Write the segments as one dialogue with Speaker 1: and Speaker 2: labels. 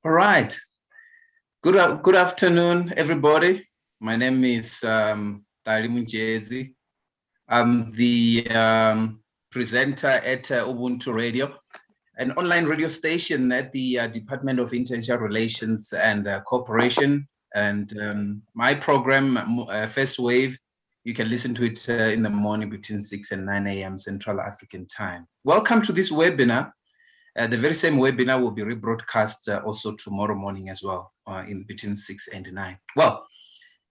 Speaker 1: All right. Good afternoon, everybody. My name is Tarimu Jezi. I'm the presenter at Ubuntu Radio, an online radio station at the Department of International Relations and Cooperation. And my program, First Wave, you can listen to it in the morning between 6 and 9 a.m. Central African Time. Welcome to this webinar. The very same webinar will be rebroadcast also tomorrow morning as well, in between 6 and 9. Well,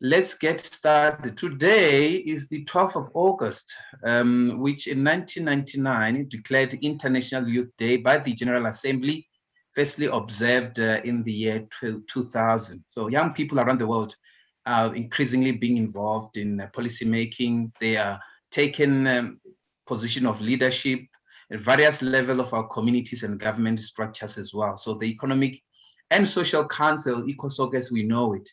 Speaker 1: let's get started. Today is the 12th of August, which in 1999 declared International Youth Day by the General Assembly, firstly observed in the year 2000. So young people around the world are increasingly being involved in policy making. They are taking position of leadership at various levels of our communities and government structures as well. So the Economic and Social Council, ECOSOC as we know it,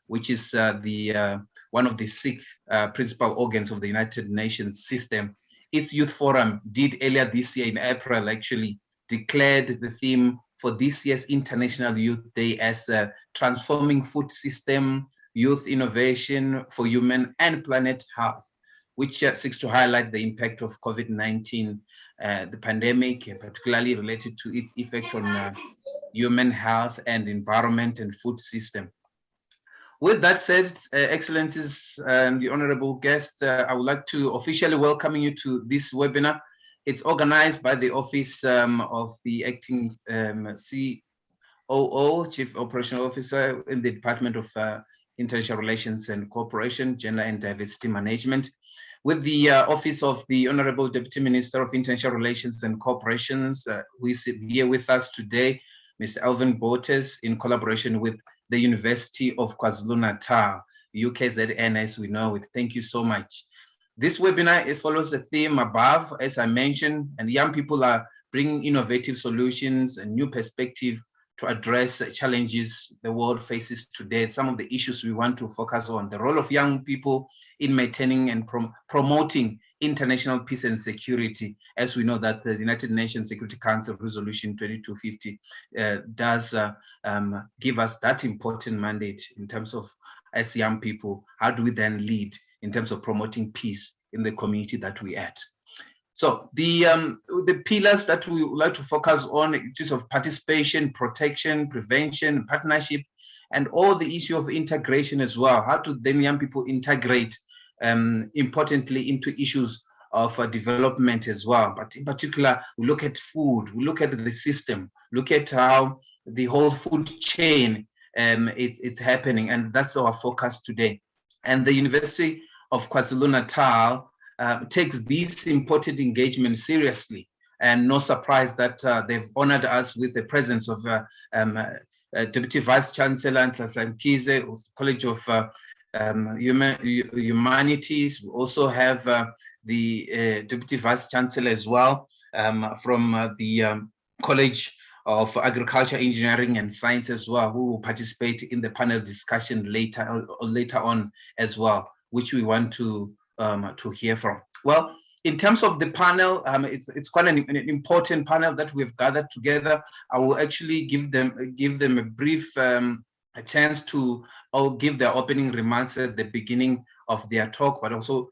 Speaker 1: which is one of the six principal organs of the United Nations system, its youth forum did earlier this year in April actually declared the theme for this year's International Youth Day as Transforming Food System, Youth Innovation for Human and Planet Health, which seeks to highlight the impact of COVID-19, the pandemic, particularly related to its effect on human health and environment and food system. With that said, Excellencies and the honorable guests, I would like to officially welcome you to this webinar. It's organized by the Office of the Acting COO, Chief Operational Officer in the Department of International Relations and Cooperation, Gender and Diversity Management, with the Office of the Honorable Deputy Minister of International Relations and Cooperations, who is here with us today, Mr. Alvin Botes, in collaboration with the University of KwaZulu-Natal, UKZN as we know it. Thank you so much. This webinar, it follows the theme above, as I mentioned, and young people are bringing innovative solutions and new perspective to address challenges the world faces today. Some of the issues we want to focus on, the role of young people in maintaining and promoting international peace and security, as we know that the United Nations Security Council Resolution 2250 does give us that important mandate in terms of, as young people, how do we then lead in terms of promoting peace in the community that we at. So the pillars that we would like to focus on in terms of participation, protection, prevention, partnership, and all the issue of integration as well. How do then young people integrate importantly into issues of development as well. But in particular, we look at food, we look at the system, look at how the whole food chain it's happening, and that's our focus today. And the University of KwaZulu-Natal takes this important engagement seriously, and no surprise that they've honored us with the presence of Deputy Vice Chancellor Nhlanhla College of Humanities. We also have the Deputy Vice Chancellor as well from the College of Agriculture, Engineering and Science as well, who will participate in the panel discussion later on as well, which we want to hear from. Well, in terms of the panel, it's quite an important panel that we've gathered together. I will actually give them a brief a chance to give their opening remarks at the beginning of their talk, but also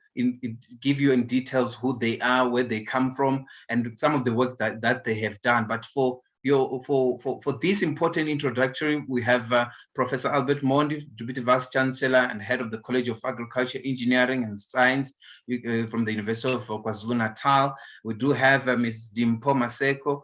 Speaker 1: give you in details who they are, where they come from, and some of the work that they have done. But for this important introductory, we have Professor Albert Mondi, Deputy Vice Chancellor and Head of the College of Agriculture, Engineering and Science from the University of KwaZulu-Natal. We do have Ms. Dimpho Maseko.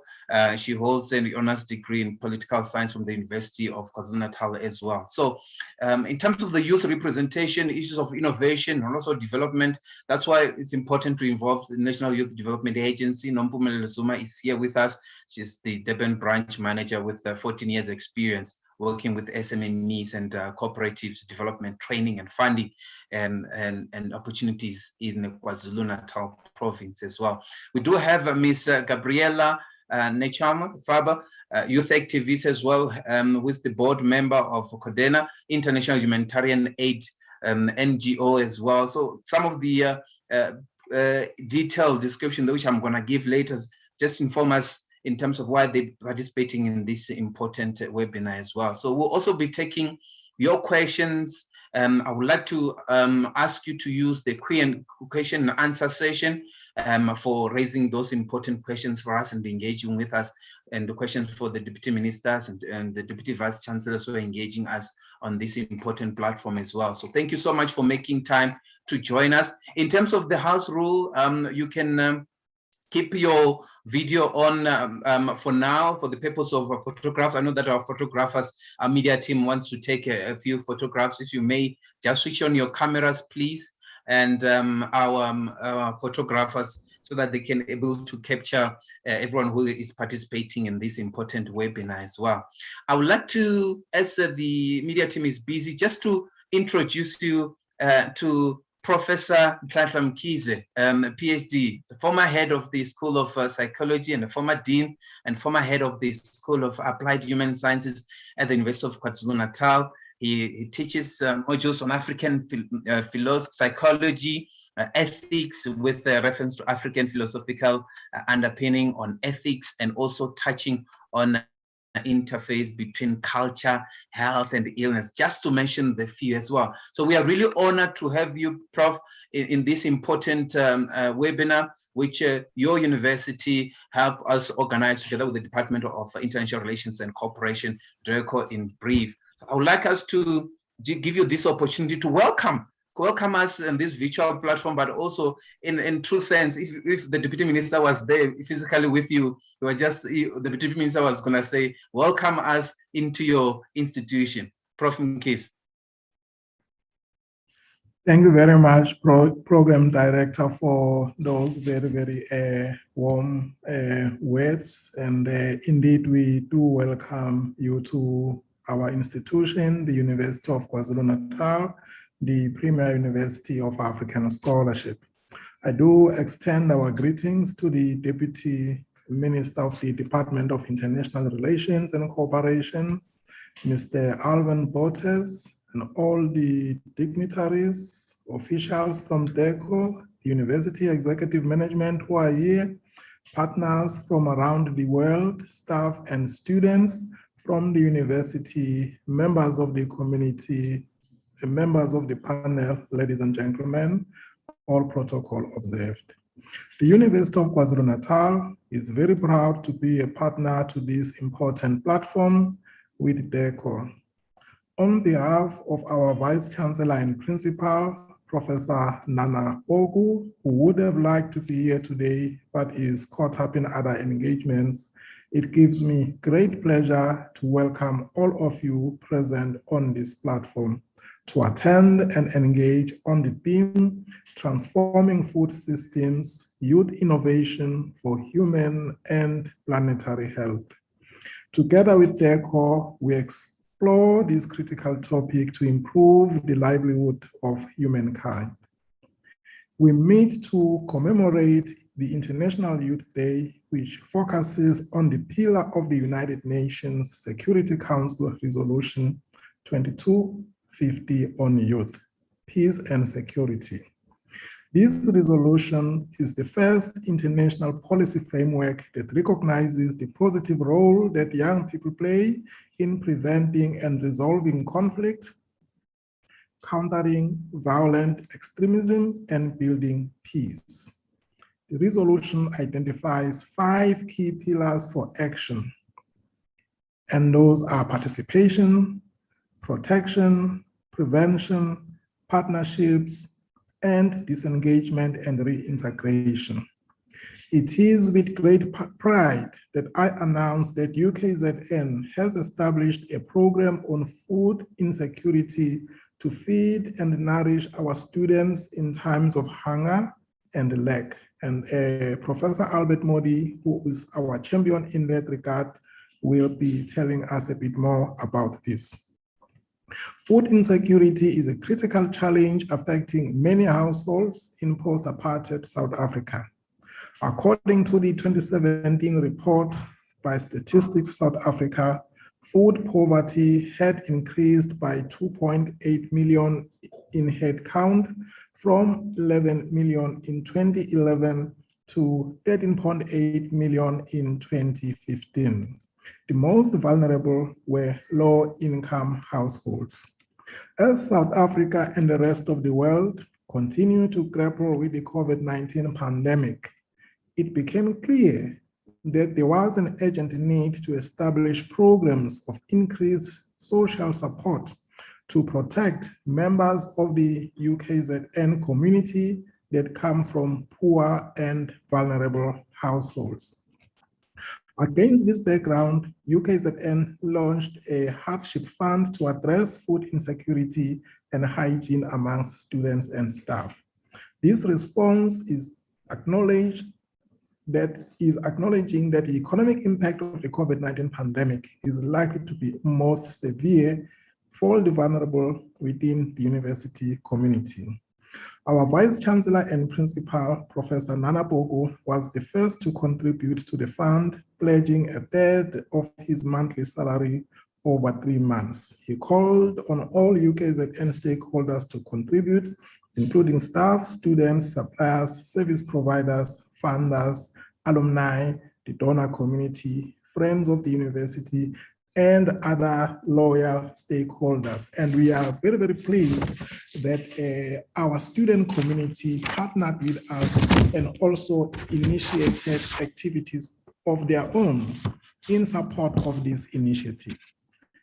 Speaker 1: She holds an honors degree in political science from the University of KwaZulu-Natal as well. So in terms of the youth representation, issues of innovation and also development, that's why it's important to involve the National Youth Development Agency. Nompumelelo Zuma is here with us. She's the Durban branch manager with 14 years experience working with SMEs and cooperatives, development, training and funding and opportunities in the KwaZulu-Natal province as well. We do have Ms. Gabriela Nechama Faber, youth activist as well, who is the board member of CODENA, International Humanitarian Aid NGO as well. So some of the detailed description which I'm going to give later just inform us in terms of why they're participating in this important webinar as well. So we'll also be taking your questions. I would like to ask you to use the question and answer session for raising those important questions for us and engaging with us, and the questions for the Deputy Ministers and the Deputy Vice Chancellors who are engaging us on this important platform as well. So thank you so much for making time to join us. In terms of the house rule, you can keep your video on for now for the purpose of photographs. I know that our photographers, our media team wants to take a few photographs. If you may just switch on your cameras, please, and our photographers, so that they can able to capture everyone who is participating in this important webinar as well. I would like to, as the media team is busy, just to introduce you to Professor Nhlanhla Mkhize, PhD, the former head of the School of Psychology and a former dean and former head of the School of Applied Human Sciences at the University of KwaZulu-Natal. He teaches modules on African psychology, ethics with reference to African philosophical underpinning on ethics, and also touching on interface between culture, health, and illness, just to mention the few as well. So we are really honored to have you, Prof, in this important webinar, which your university helped us organize together with the Department of International Relations and Cooperation, DIRCO in brief. So I would like us to give you this opportunity to welcome us in this virtual platform, but also in true sense, if the Deputy Minister was there physically with you, the Deputy Minister was going to say, welcome us into your institution. Prof. Mkhize.
Speaker 2: Thank you very much, Program Director, for those very, very warm words. And indeed, we do welcome you to our institution, the University of KwaZulu-Natal, the premier university of African scholarship. I do extend our greetings to the Deputy Minister of the Department of International Relations and Cooperation, Mr. Alvin Botes, and all the dignitaries, officials from DIRCO, University Executive Management who are here, partners from around the world, staff and students from the university, members of the community, members of the panel, ladies and gentlemen, all protocol observed. The University of KwaZulu-Natal is very proud to be a partner to this important platform with DIRCO. On behalf of our Vice Chancellor and Principal, Professor Nana Ogu, who would have liked to be here today but is caught up in other engagements, it gives me great pleasure to welcome all of you present on this platform to attend and engage on the theme, Transforming Food Systems, Youth Innovation for Human and Planetary Health. Together with DIRCO, we explore this critical topic to improve the livelihood of humankind. We meet to commemorate the International Youth Day, which focuses on the pillar of the United Nations Security Council Resolution 2250 on youth, peace and security. This resolution is the first international policy framework that recognizes the positive role that young people play in preventing and resolving conflict, countering violent extremism, and building peace. The resolution identifies 5 key pillars for action, and those are participation, protection, prevention, partnerships, and disengagement and reintegration. It is with great pride that I announce that UKZN has established a program on food insecurity to feed and nourish our students in times of hunger and lack. And Professor Albert Modi, who is our champion in that regard, will be telling us a bit more about this. Food insecurity is a critical challenge affecting many households in post-apartheid South Africa. According to the 2017 report by Statistics South Africa, food poverty had increased by 2.8 million in head count from 11 million in 2011 to 13.8 million in 2015. The most vulnerable were low-income households. As South Africa and the rest of the world continue to grapple with the COVID-19 pandemic, it became clear that there was an urgent need to establish programs of increased social support to protect members of the UKZN community that come from poor and vulnerable households. Against this background, UKZN launched a hardship fund to address food insecurity and hygiene amongst students and staff. This response is acknowledging that the economic impact of the COVID-19 pandemic is likely to be most severe for the vulnerable within the university community. Our Vice Chancellor and Principal, Professor Nana Bogo, was the first to contribute to the fund, pledging a third of his monthly salary over 3 months. He called on all UKZN stakeholders to contribute, including staff, students, suppliers, service providers, funders, alumni, the donor community, friends of the university, and other loyal stakeholders. And we are very, very pleased that our student community partnered with us and also initiated activities of their own in support of this initiative.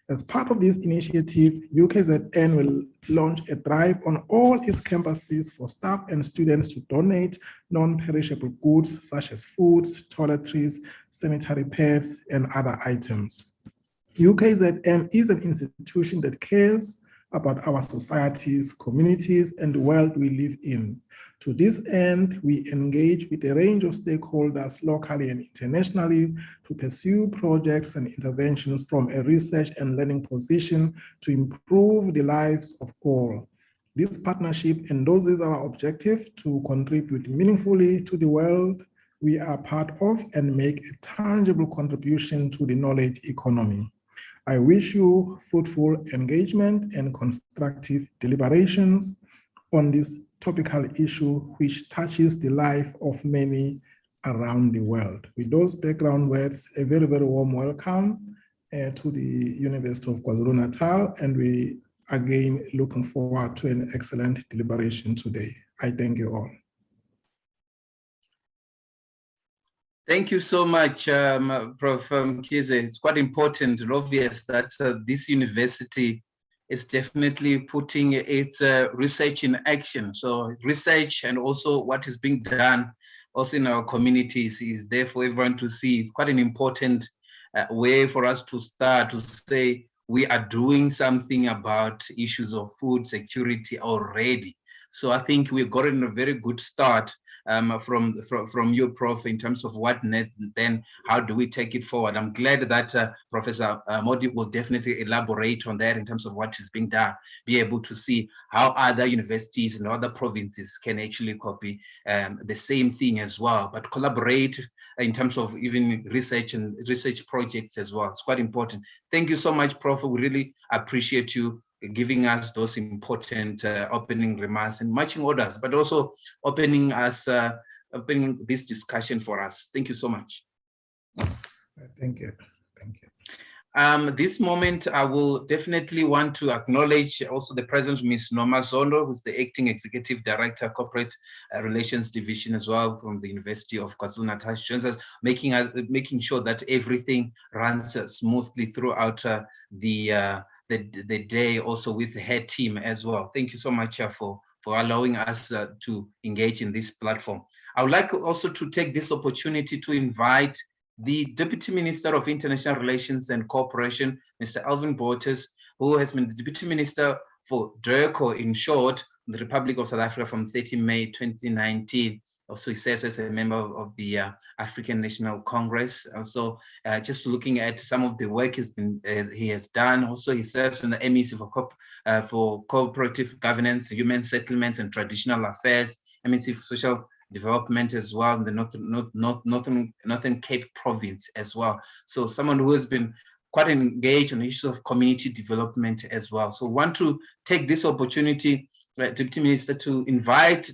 Speaker 2: As part of this initiative, UKZN will launch a drive on all its campuses for staff and students to donate non-perishable goods such as foods, toiletries, sanitary pads, and other items. UKZN is an institution that cares about our societies, communities, and the world we live in. To this end, we engage with a range of stakeholders locally and internationally to pursue projects and interventions from a research and learning position to improve the lives of all. This partnership endorses our objective to contribute meaningfully to the world we are part of and make a tangible contribution to the knowledge economy. I wish you fruitful engagement and constructive deliberations on this topical issue which touches the life of many around the world. With those background words, a very, very warm welcome to the University of KwaZulu-Natal, and we again looking forward to an excellent deliberation today. I thank you all.
Speaker 1: Thank you so much, Prof. Mkhize. It's quite important and obvious that this university is definitely putting its research in action. So research and also what is being done also in our communities is there for everyone to see. It's quite an important way for us to start to say we are doing something about issues of food security already. So I think we've gotten a very good start from you, Prof, in terms of what next, then how do we take it forward? I'm glad that Professor Modi will definitely elaborate on that in terms of what is being done, be able to see how other universities and other provinces can actually copy the same thing as well, but collaborate in terms of even research and research projects as well. It's quite important. Thank you so much, Prof. We really appreciate you giving us those important opening remarks and marching orders, but also opening this discussion for us. Thank you so much.
Speaker 2: Thank you. Thank you.
Speaker 1: This moment, I will definitely want to acknowledge also the presence of Ms. Noma Zondo, who's the Acting Executive Director, Corporate Relations Division as well from the University of KwaZulu-Natal. She joins us, making sure that everything runs smoothly throughout the day, also with her team as well. Thank you so much for allowing us to engage in this platform. I would like also to take this opportunity to invite the Deputy Minister of International Relations and Cooperation, Mr. Alvin Bottas, who has been the Deputy Minister for DIRCO, in short, the Republic of South Africa from 30 May 2019. Also, he serves as a member of the African National Congress. Also, just looking at some of the work he has done. Also, he serves in the MEC for Cooperative Governance, Human Settlements and Traditional Affairs, MEC for Social Development as well, in the Northern Cape Province as well. So someone who has been quite engaged on issues of community development as well. So want to take this opportunity, Deputy Minister, to invite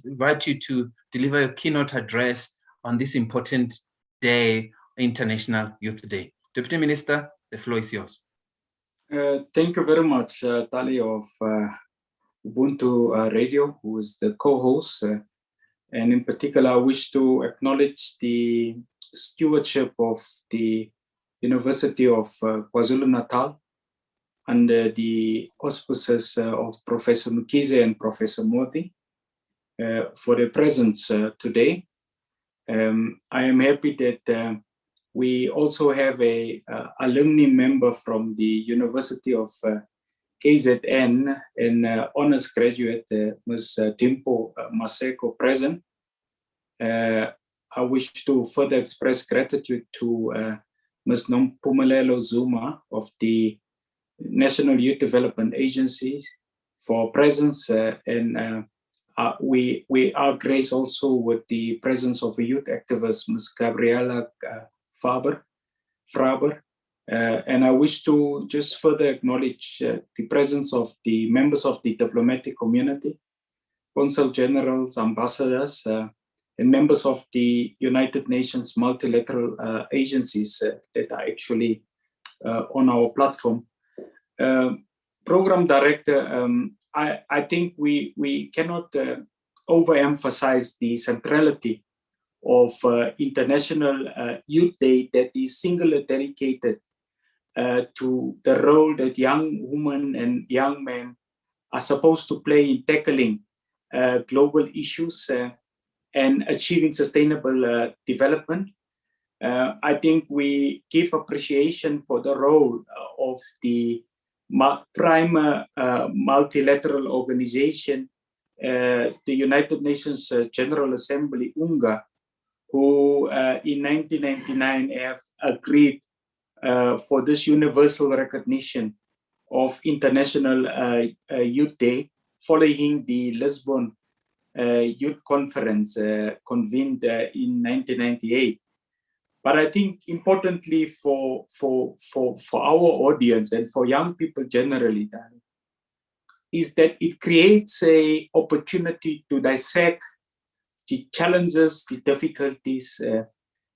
Speaker 1: you to deliver a keynote address on this important day, International Youth Day. Deputy Minister, the floor is yours.
Speaker 3: Thank you very much, Tali of Ubuntu Radio, who is the co-host. And in particular, I wish to acknowledge the stewardship of the University of KwaZulu-Natal under the auspices of Professor Mkize and Professor Modi for their presence today. I am happy that we also have a alumni member from the University of KZN and honors graduate, Ms. Dimpo Maseko, present. I wish to further express gratitude to Ms. Nompumelelo Zuma of the National Youth Development Agency for presence, and we are graced also with the presence of a youth activist, Ms. Gabriela Faber. And I wish to just further acknowledge the presence of the members of the diplomatic community, consul generals, ambassadors, and members of the United Nations multilateral agencies that are actually on our platform. Program Director, I think we cannot overemphasize the centrality of International Youth Day that is singularly dedicated to the role that young women and young men are supposed to play in tackling global issues and achieving sustainable development. I think we give appreciation for the role of the prime multilateral organization, the United Nations General Assembly, UNGA, who in 1999 have agreed for this universal recognition of International Youth Day following the Lisbon Youth Conference convened in 1998. But I think importantly for our audience and for young people generally, is that it creates an opportunity to dissect the challenges, the difficulties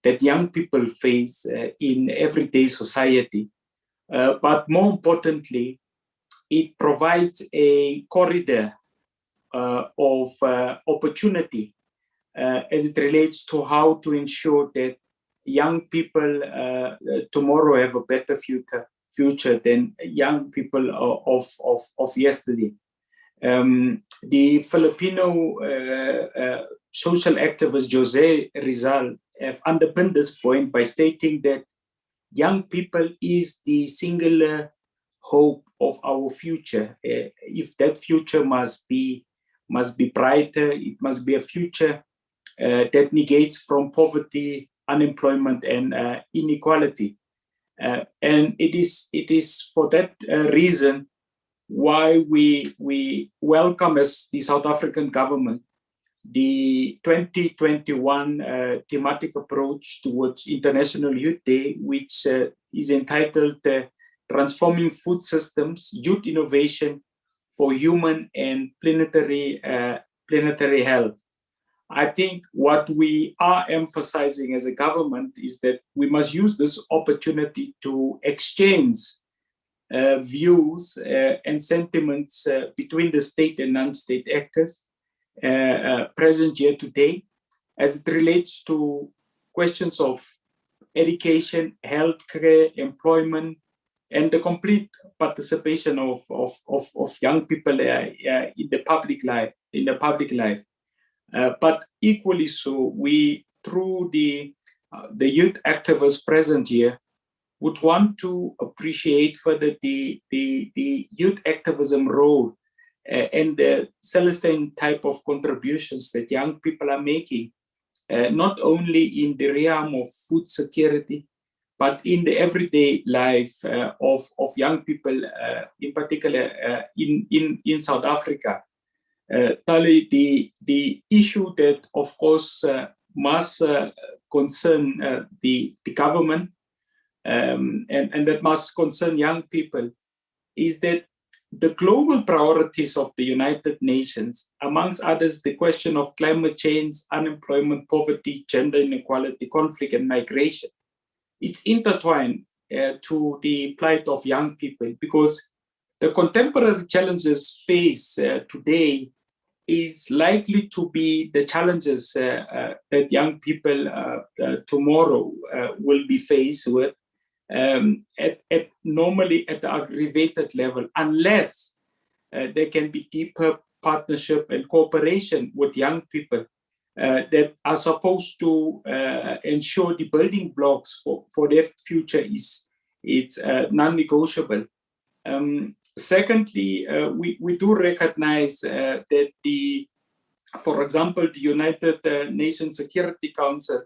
Speaker 3: that young people face in everyday society. But more importantly, it provides a corridor of opportunity as it relates to how to ensure that young people tomorrow have a better future than young people of yesterday. The Filipino social activist Jose Rizal have underpinned this point by stating that young people is the singular hope of our future. If that future must be brighter, it must be a future that negates from poverty, unemployment, and inequality. And it is for that reason why we welcome as the South African government the 2021 thematic approach towards International Youth Day, which is entitled Transforming Food Systems, Youth Innovation for Human and Planetary Health. I think what we are emphasizing as a government is that we must use this opportunity to exchange views and sentiments between the state and non-state actors present here today as it relates to questions of education, healthcare, employment, and the complete participation of young people in the public life. But equally so, we, through the youth activists present here, would want to appreciate further the youth activism role and the Celestine type of contributions that young people are making, not only in the realm of food security, but in the everyday life of young people, in particular in South Africa. Tali, the issue that, of course, must concern the government and that must concern young people is that the global priorities of the United Nations, amongst others, the question of climate change, unemployment, poverty, gender inequality, conflict, and migration, it's intertwined to the plight of young people, because the contemporary challenges faced today is likely to be the challenges that young people tomorrow will be faced with, normally at the aggravated level, unless there can be deeper partnership and cooperation with young people that are supposed to ensure the building blocks for their future it's non-negotiable. Secondly, we do recognize that for example, the United Nations Security Council,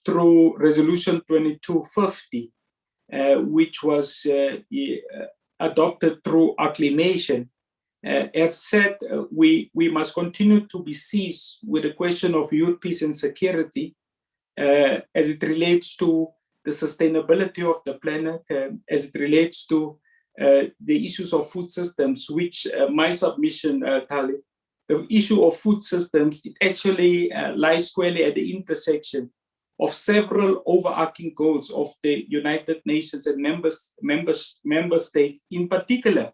Speaker 3: through Resolution 2250, which was adopted through acclamation, have said we must continue to be seized with the question of youth peace and security as it relates to the sustainability of the planet, as it relates to the issues of food systems, which my submission, Tali, the issue of food systems, it actually lies squarely at the intersection of several overarching goals of the United Nations and member states, in particular,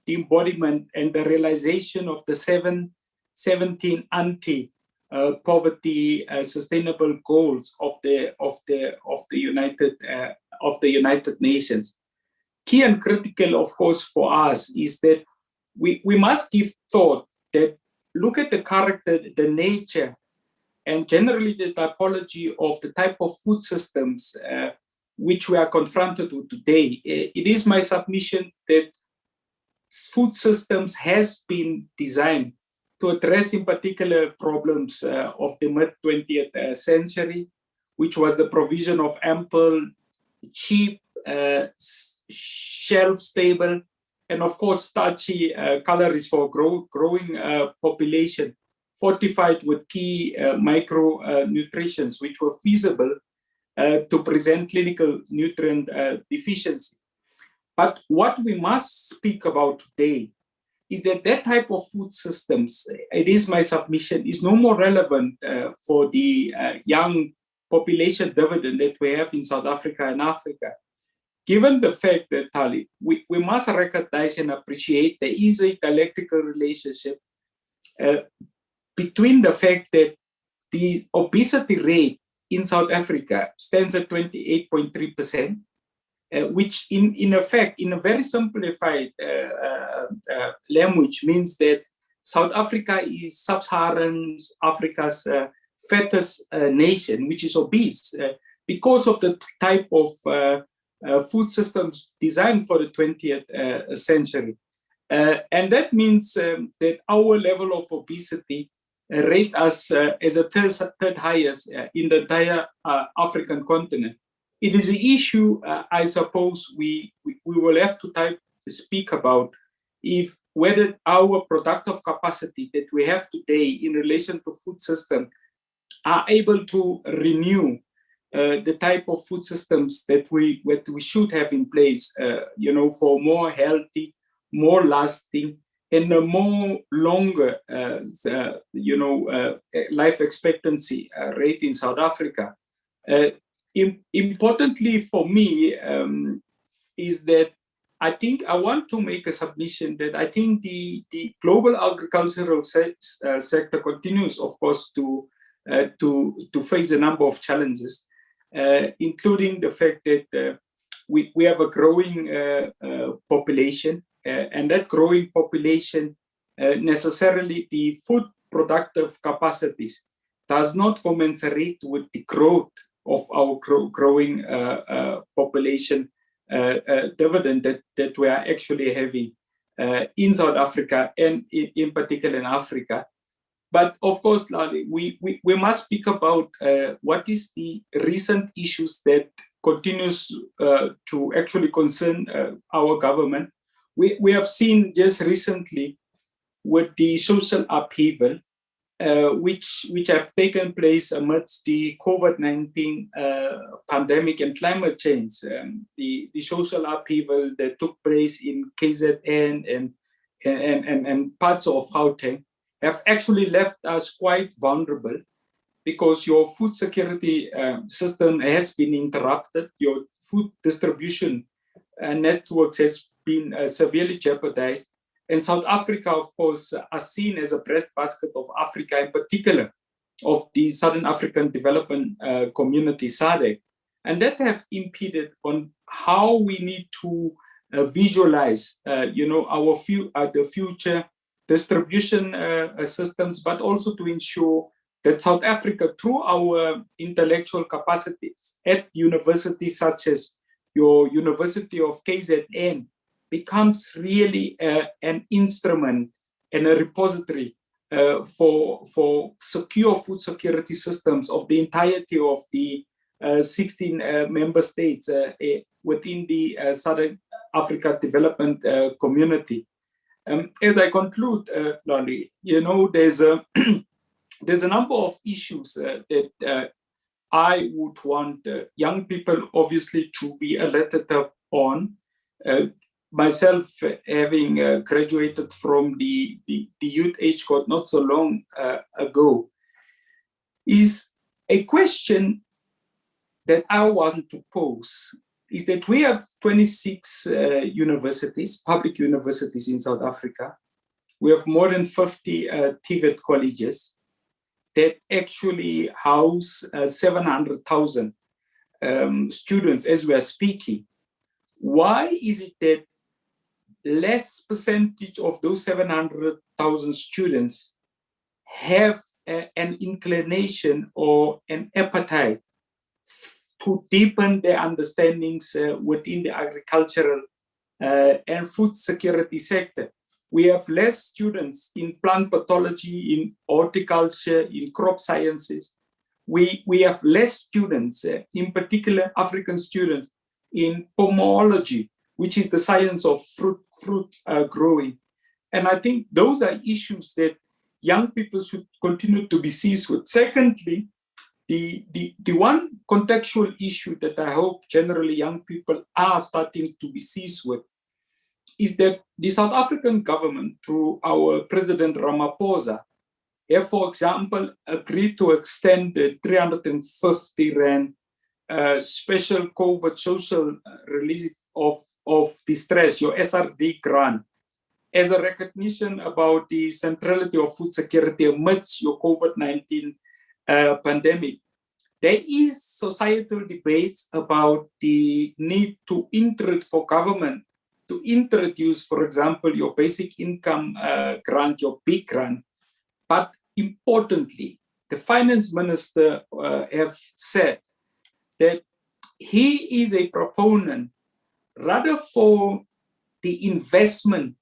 Speaker 3: the embodiment and the realization of the 17 anti-poverty sustainable goals of the United Nations. Key and critical, of course, for us is that we must give thought that look at the character, the nature, and generally the typology of the type of food systems which we are confronted with today. It is my submission that food systems has been designed to address in particular problems of the mid-20th century, which was the provision of ample, cheap, shelf-stable, and of course starchy calories for growing population, fortified with key micronutrients which were feasible to present clinical nutrient deficiency. But what we must speak about today is that type of food systems, it is my submission, is no more relevant for the young population dividend that we have in South Africa and Africa. Given the fact that, Tali, we must recognize and appreciate there is a dialectical relationship between the fact that the obesity rate in South Africa stands at 28.3%, which in effect, in a very simplified language, means that South Africa is sub-Saharan Africa's fattest nation, which is obese, because of the type of food systems designed for the 20th century. And that means that our level of obesity rate us as a third highest in the entire African continent. It is an issue, I suppose, we will have to speak about, if whether our productive capacity that we have today in relation to food system are able to renew the type of food systems that we should have in place, for more healthy, more lasting, and a more longer, life expectancy rate in South Africa. Importantly for me is that I think I want to make a submission that I think the global agricultural sector continues, of course, to face a number of challenges, including the fact that we have a growing population, and that growing population necessarily the food productive capacities does not commensurate with the growth of our growing population dividend that we are actually having in South Africa and in particular in Africa. But of course, Lali, we must speak about what is the recent issues that continues to actually concern our government. We have seen just recently with the social upheaval which have taken place amidst the COVID-19 pandemic and climate change. The social upheaval that took place in KZN and parts of Gauteng have actually left us quite vulnerable, because your food security system has been interrupted, your food distribution networks has been severely jeopardized. And South Africa, of course, are seen as a breadbasket of Africa, in particular of the Southern African Development Community, SADC. And that have impeded on how we need to visualize, the future distribution systems, but also to ensure that South Africa, through our intellectual capacities at universities such as your University of KZN, becomes really an instrument and a repository for secure food security systems of the entirety of the 16 member states within the Southern Africa Development Community. As I conclude, Lolly, there's a number of issues that I would want young people, obviously, to be alerted up on. Myself, having graduated from the youth age court not so long ago, is a question that I want to pose. Is that we have 26 universities, public universities in South Africa. We have more than 50 TVET colleges that actually house 700,000 students as we are speaking. Why is it that less percentage of those 700,000 students have an inclination or an appetite to deepen their understandings within the agricultural and food security sector? We have less students in plant pathology, in horticulture, in crop sciences. We have less students, in particular African students, in pomology, which is the science of fruit growing. And I think those are issues that young people should continue to be seized with. Secondly, the one contextual issue that I hope generally young people are starting to be seized with is that the South African government, through our President Ramaphosa, have, for example, agreed to extend the 350 Rand special COVID social relief of distress, your SRD grant, as a recognition about the centrality of food security amidst your COVID-19 pandemic. There is societal debates about the need to for government to introduce, for example, your basic income grant, your big grant. But importantly, the finance minister have said that he is a proponent rather for the investment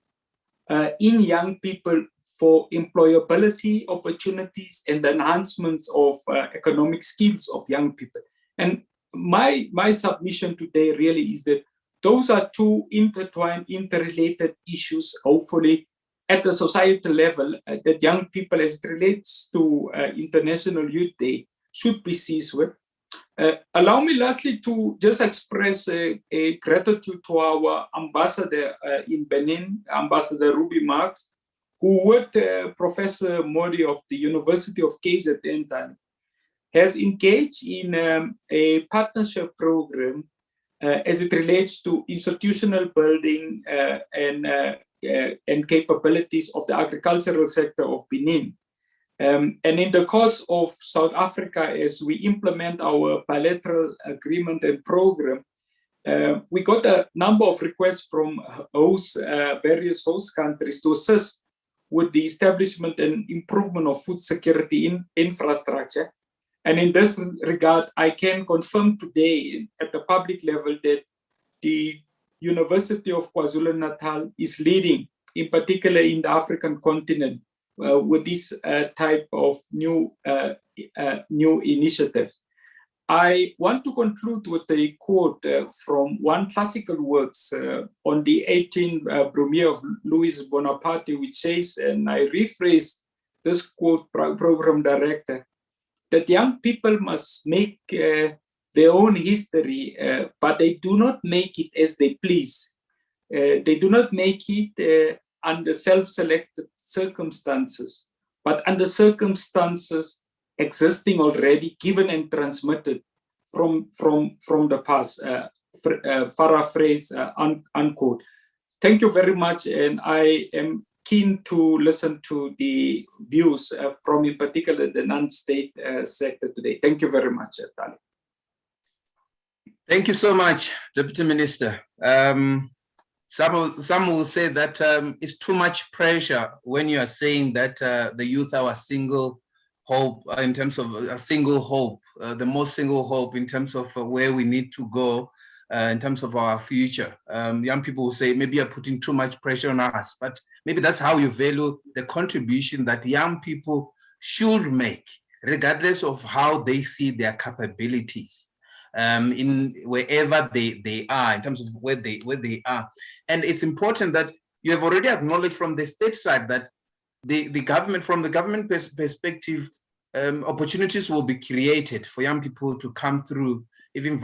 Speaker 3: in young people for employability opportunities and the enhancements of economic skills of young people. And my submission today really is that those are two intertwined, interrelated issues, hopefully at the societal level, that young people, as it relates to International Youth Day, should be seized with. Allow me lastly to just express a gratitude to our ambassador in Benin, Ambassador Ruby Marks, who with Professor Modi of the University of KZN has engaged in a partnership program as it relates to institutional building and capabilities of the agricultural sector of Benin. And in the course of South Africa, as we implement our bilateral agreement and program, we got a number of requests from various host countries to assist with the establishment and improvement of food security infrastructure. And in this regard, I can confirm today at the public level that the University of KwaZulu-Natal is leading, in particular in the African continent, with this type of new initiative. I want to conclude with a quote from one classical works on the 18th Brumaire of Louis Bonaparte, which says, and I rephrase this quote, program director, that young people must make their own history, but they do not make it as they please. They do not make it under self-selected circumstances, but under circumstances existing already, given and transmitted from the past. Paraphrase, unquote. Thank you very much, and I am keen to listen to the views from, in particular, the non-state sector today. Thank you very much, Tali.
Speaker 1: Thank you so much, Deputy Minister. Some will say that it's too much pressure when you are saying that the youth are a single hope in terms of a single hope, the most single hope in terms of where we need to go in terms of our future. Young people will say maybe you're putting too much pressure on us, but maybe that's how you value the contribution that young people should make, regardless of how they see their capabilities. In wherever they are, in terms of where they are. And it's important that you have already acknowledged from the state side that the government, from the government perspective, opportunities will be created for young people to come through, even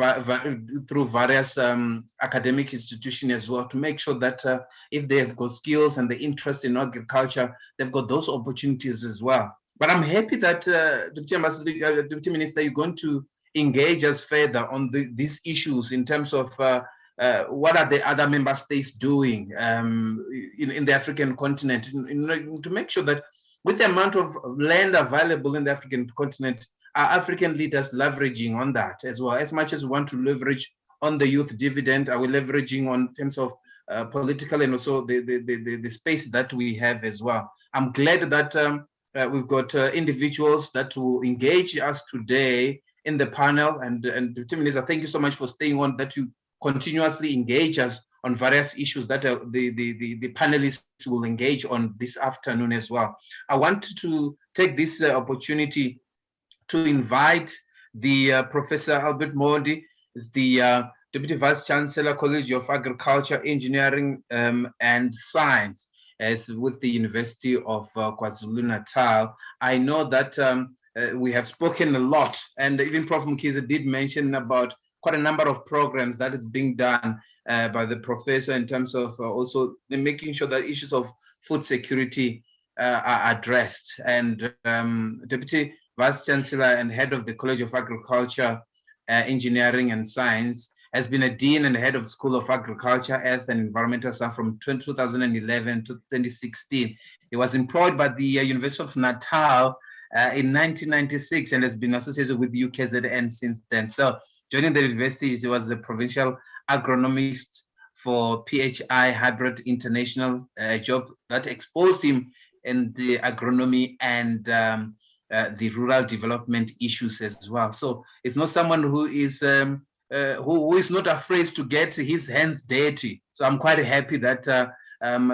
Speaker 1: through various academic institutions as well, to make sure that if they have got skills and the interest in agriculture, they've got those opportunities as well. But I'm happy that Deputy Minister, you're going to engage us further on these issues in terms of what are the other member states doing in the African continent, to make sure that with the amount of land available in the African continent, are African leaders leveraging on that as well? As much as we want to leverage on the youth dividend, are we leveraging on terms of political and also the space that we have as well? I'm glad that we've got individuals that will engage us today in the panel, and Deputy Minister, thank you so much for staying on, that you continuously engage us on various issues that the panelists will engage on this afternoon as well. I want to take this opportunity to invite the Professor Albert Mondi, is the Deputy Vice Chancellor, College of Agriculture, Engineering and Science, as with the University of KwaZulu-Natal. I know that we have spoken a lot, and even Prof. Mkhize did mention about quite a number of programs that is being done by the professor in terms of also making sure that issues of food security are addressed. And Deputy Vice Chancellor and Head of the College of Agriculture, Engineering and Science, has been a Dean and Head of School of Agriculture, Earth and Environmental Science from 2011 to 2016. He was employed by the University of Natal in 1996 and has been associated with UKZN since then. So joining the university, he was a provincial agronomist for PHI Hybrid International, a job that exposed him in the agronomy and the rural development issues as well. So it's not someone who is not afraid to get his hands dirty. So I'm quite happy that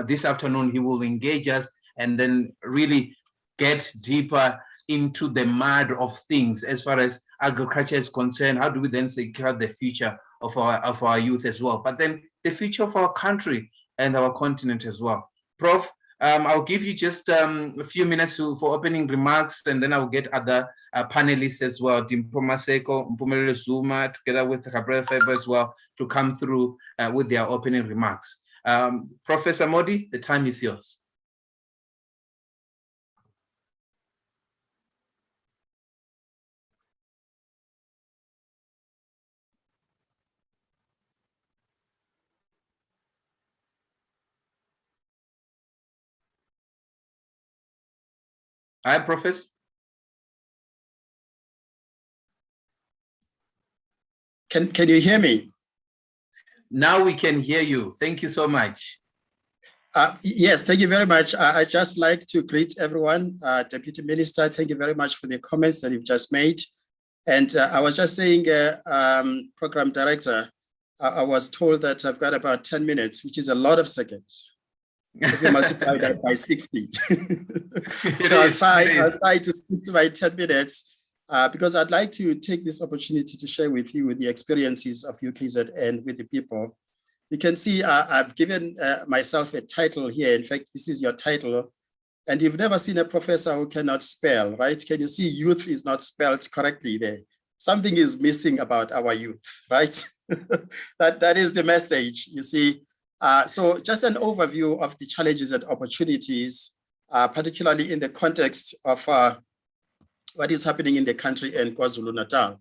Speaker 1: this afternoon he will engage us and then really get deeper into the mud of things as far as agriculture is concerned. How do we then secure the future of our youth as well, but then the future of our country and our continent as well? Prof, I'll give you just a few minutes for opening remarks, and then I'll get other panelists as well, Dimpo Maseko, Mpumelelo Zuma, together with Gabriel Faber as well, to come through with their opening remarks. Professor Modi, the time is yours. Hi, Professor.
Speaker 4: Can you hear me?
Speaker 1: Now we can hear you. Thank you so much.
Speaker 4: Yes, thank you very much. I'd just like to greet everyone. Deputy Minister, thank you very much for the comments that you've just made. And I was just saying, Program Director, I was told that I've got about 10 minutes, which is a lot of seconds. If you multiply that by 60. So I'll try to stick to my 10 minutes because I'd like to take this opportunity to share with you the experiences of UKZN with the people. You can see I've given myself a title here. In fact, this is your title, And you've never seen a professor who cannot spell, right? Can you see youth is not spelled correctly there? Something is missing about our youth, right? that is the message, you see. So just an overview of the challenges and opportunities, particularly in the context of what is happening in the country and KwaZulu-Natal.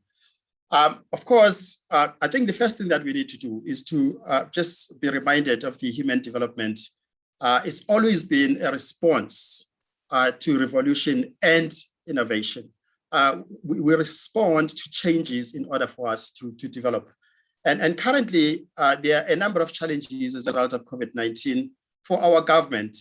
Speaker 4: Of course, I think the first thing that we need to do is to just be reminded of the human development. It's always been a response to revolution and innovation. We respond to changes in order for us to develop. And currently, there are a number of challenges as a result of COVID-19 for our government.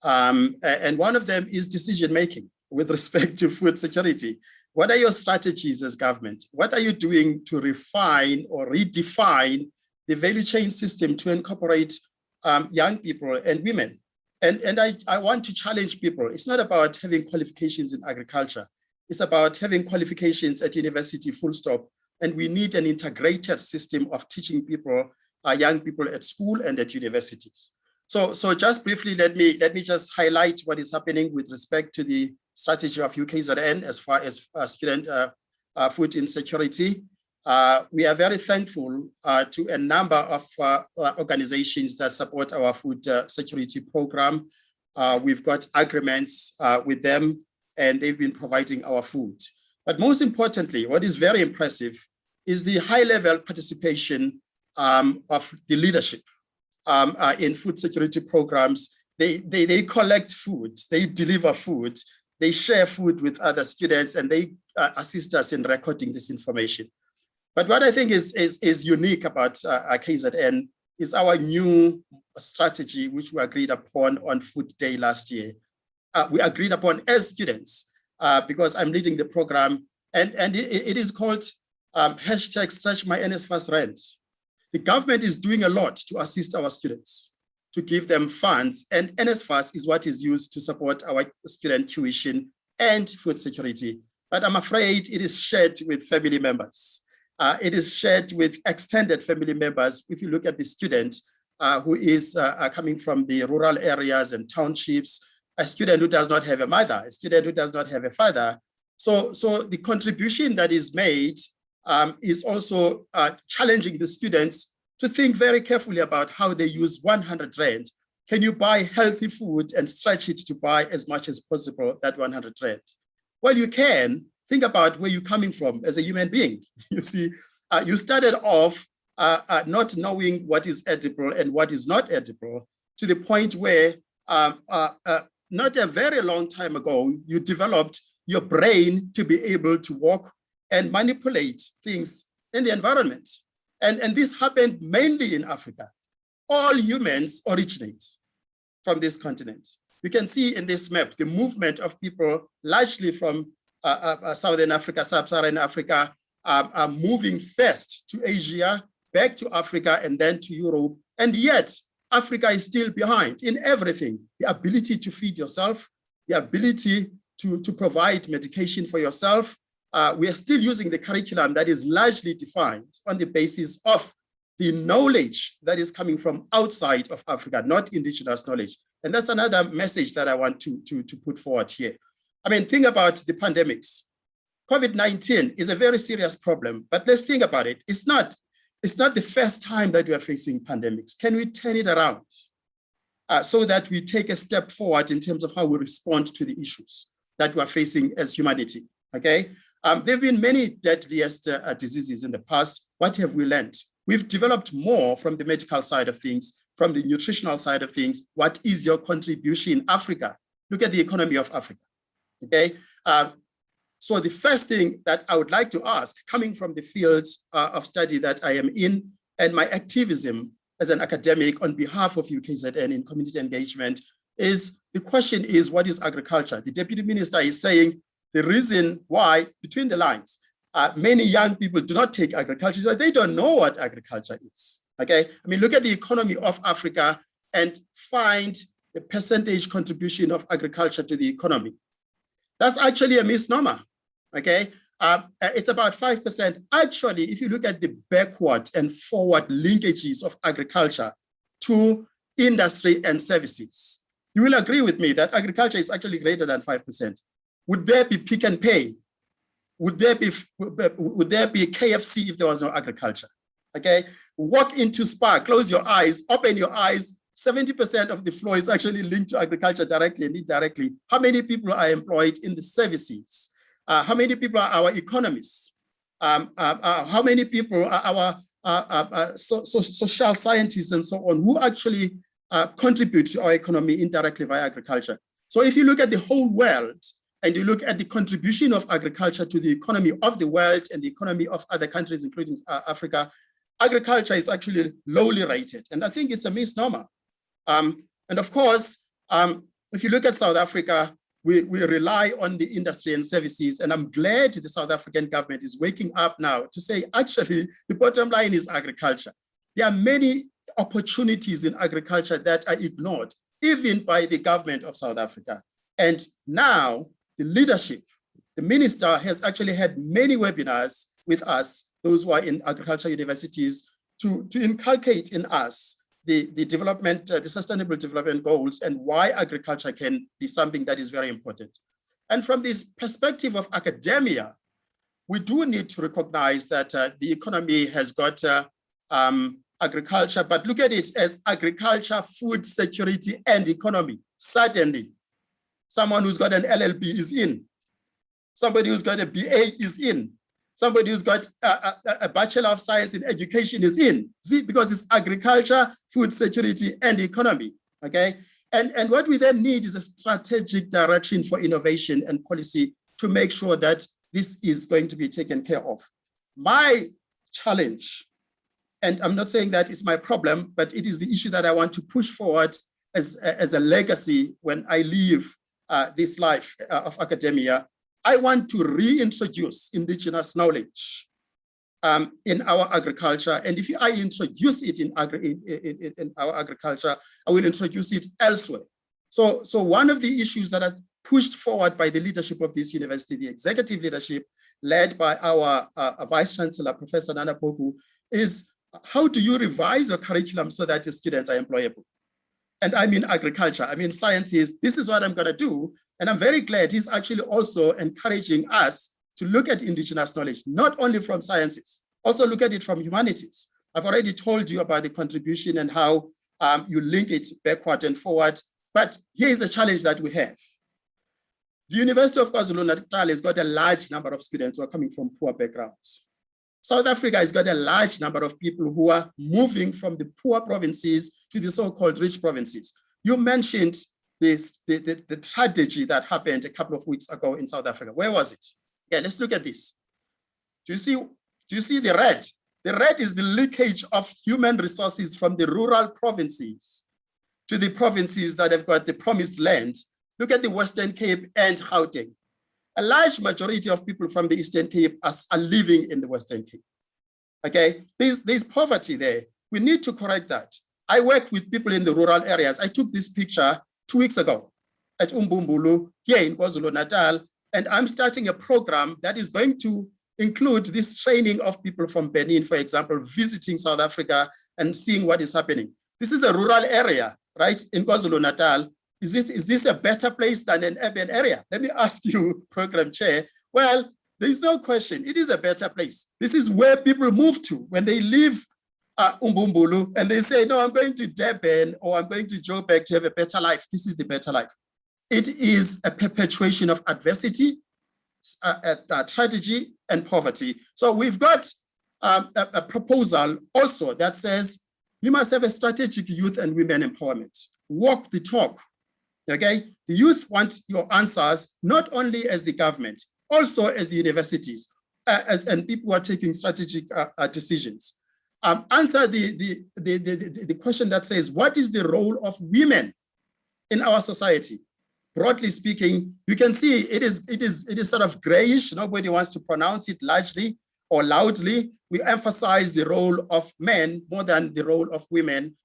Speaker 4: And one of them is decision-making with respect to food security. What are your strategies as government? What are you doing to refine or redefine the value chain system to incorporate young people and women? And I want to challenge people. It's not about having qualifications in agriculture. It's about having qualifications at university, full stop. And we need an integrated system of teaching people, young people at school and at universities. So just briefly, let me just highlight what is happening with respect to the strategy of UKZN as far as student food insecurity. We are very thankful to a number of organizations that support our food security program. We've got agreements with them, and they've been providing our food. But most importantly, what is very impressive is the high-level participation of the leadership in food security programs. They collect food, they deliver food, they share food with other students, and they assist us in recording this information. But what I think is unique about KZN is our new strategy, which we agreed upon on Food Day last year. We agreed upon as students, because I'm leading the program, and it is called hashtag Stretch My NSFAS Rent. The government is doing a lot to assist our students, to give them funds, and NSFAS is what is used to support our student tuition and food security. But I'm afraid it is shared with family members. It is shared with extended family members. If you look at the student who is coming from the rural areas and townships, a student who does not have a mother, a student who does not have a father. So the contribution that is made is also challenging the students to think very carefully about how they use 100 Rand. Can you buy healthy food and stretch it to buy as much as possible, that 100 Rand? Well, you can. Think about where you're coming from as a human being. You see, you started off not knowing what is edible and what is not edible, to the point where not a very long time ago, you developed your brain to be able to walk and manipulate things in the environment. And this happened mainly in Africa. All humans originate from this continent. You can see in this map, the movement of people largely from Southern Africa, Sub-Saharan Africa, are moving first to Asia, back to Africa, and then to Europe. And yet, Africa is still behind in everything. The ability to feed yourself, the ability to provide medication for yourself. We are still using the curriculum that is largely defined on the basis of the knowledge that is coming from outside of Africa, not indigenous knowledge. And that's another message that I want to put forward here. I mean, think about the pandemics. COVID-19 is a very serious problem, but let's think about it. It's not the first time that we are facing pandemics. Can we turn it around so that we take a step forward in terms of how we respond to the issues that we are facing as humanity, okay? There have been many deadliest diseases in the past. What have we learned? We've developed more from the medical side of things, from the nutritional side of things. What is your contribution in Africa? Look at the economy of Africa, okay? So the first thing that I would like to ask, coming from the fields of study that I am in, and my activism as an academic on behalf of UKZN in community engagement, is the question is, what is agriculture? The Deputy Minister is saying the reason why, between the lines, many young people do not take agriculture is that they don't know what agriculture is, okay? I mean, look at the economy of Africa and find the percentage contribution of agriculture to the economy. That's actually a misnomer, okay? It's about 5%. Actually, if you look at the backward and forward linkages of agriculture to industry and services, You will agree with me that agriculture is actually greater than 5%. Would there be Pick and Pay? Would there be KFC if there was no agriculture? Okay, walk into Spar, close your eyes, open your eyes. 70% of the flow is actually linked to agriculture directly and indirectly. How many people are employed in the services? How many people are our economists? How many people are our social scientists and so on, who actually contribute to our economy indirectly via agriculture? So if you look at the whole world and you look at the contribution of agriculture to the economy of the world and the economy of other countries, including Africa, agriculture is actually lowly rated. And I think it's a misnomer. And of course, if you look at South Africa, we rely on the industry and services, and I'm glad the South African government is waking up now to say, actually, the bottom line is agriculture. There are many opportunities in agriculture that are ignored, even by the government of South Africa. And now the leadership, the minister has actually had many webinars with us, those who are in agriculture universities, to inculcate in us the development, the sustainable development goals, and why agriculture can be something that is very important. And from this perspective of academia, we do need to recognize that the economy has got agriculture, but look at it as agriculture, food security, and economy. Suddenly, someone who's got an LLB is in. Somebody who's got a BA is in. Somebody who's got a Bachelor of Science in Education is in. See, because it's agriculture, food security, and economy, okay? And what we then need is a strategic direction for innovation and policy to make sure that this is going to be taken care of. My challenge, and I'm not saying that is my problem, but it is the issue that I want to push forward as a legacy when I leave this life of academia. I want to reintroduce indigenous knowledge in our agriculture. And if I introduce it in our agriculture, I will introduce it elsewhere. So one of the issues that are pushed forward by the leadership of this university, the executive leadership led by our Vice Chancellor, Professor Nana Poku, is how do you revise your curriculum so that your students are employable? And I mean agriculture, I mean sciences. This is what I'm going to do. And I'm very glad he's actually also encouraging us to look at indigenous knowledge, not only from sciences, also look at it from humanities. I've already told you about the contribution and how you link it backward and forward. But here is the challenge that we have. The University of KwaZulu-Natal has got a large number of students who are coming from poor backgrounds. South Africa has got a large number of people who are moving from the poor provinces to the so-called rich provinces. You mentioned the tragedy that happened a couple of weeks ago in South Africa. Where was it? Yeah, let's look at this. Do you see the red? The red is the leakage of human resources from the rural provinces to the provinces that have got the promised land. Look at the Western Cape and Gauteng. A large majority of people from the Eastern Cape are living in the Western Cape. Okay, there's poverty there. We need to correct that. I work with people in the rural areas. I took this picture 2 weeks ago at Umbumbulu here in KwaZulu-Natal, and I'm starting a program that is going to include this training of people from Benin, for example, visiting South Africa and seeing what is happening. This is a rural area, right, in KwaZulu-Natal. Is this a better place than an urban area? Let me ask you, Program Chair. Well, there is no question. It is a better place. This is where people move to when they leave Umbumbulu and they say, no, I'm going to Durban or I'm going to Joburg to have a better life. This is the better life. It is a perpetuation of adversity, tragedy, and poverty. So we've got a proposal also that says you must have a strategic youth and women empowerment. Walk the talk. Okay, the youth want your answers, not only as the government, also as the universities, and people who are taking strategic decisions. Answer the question that says, what is the role of women in our society? Broadly speaking, you can see it is sort of grayish. Nobody wants to pronounce it largely or loudly. We emphasize the role of men more than the role of women,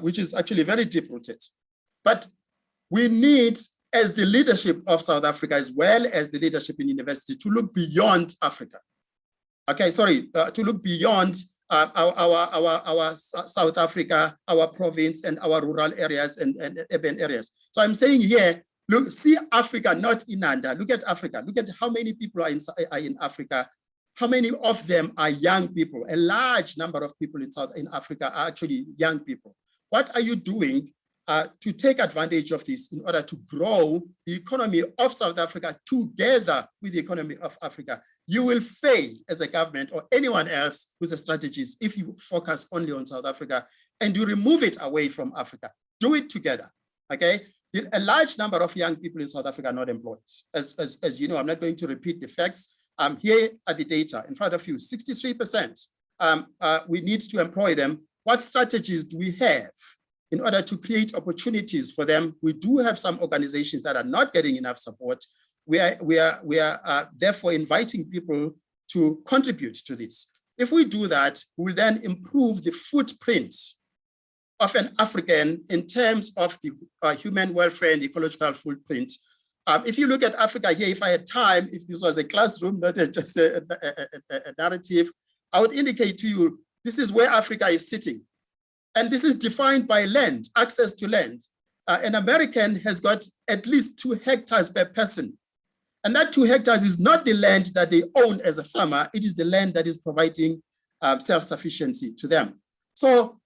Speaker 4: which is actually very deep-rooted. But we need, as the leadership of South Africa, as well as the leadership in university, to look beyond Africa. Okay, sorry, to look beyond our South Africa, our province, and our rural areas and urban areas. So I'm saying here, look, see Africa, not Inanda. Look at Africa. Look at how many people are in Africa. How many of them are young people? A large number of people in Africa are actually young people. What are you doing to take advantage of this in order to grow the economy of South Africa together with the economy of Africa? You will fail as a government or anyone else with a strategist if you focus only on South Africa and you remove it away from Africa. Do it together, okay? A large number of young people in South Africa are not employed. As you know, I'm not going to repeat the facts. Here are the data in front of you, 63%. We need to employ them. What strategies do we have in order to create opportunities for them? We do have some organizations that are not getting enough support. We are therefore inviting people to contribute to this. If we do that, we'll then improve the footprint of an African in terms of the human welfare and ecological footprint. If you look at Africa here, if I had time, if this was a classroom, not just a narrative, I would indicate to you, this is where Africa is sitting. And this is defined by land, access to land. An American has got at least 2 hectares per person. And that 2 hectares is not the land that they own as a farmer, it is the land that is providing self-sufficiency to them. So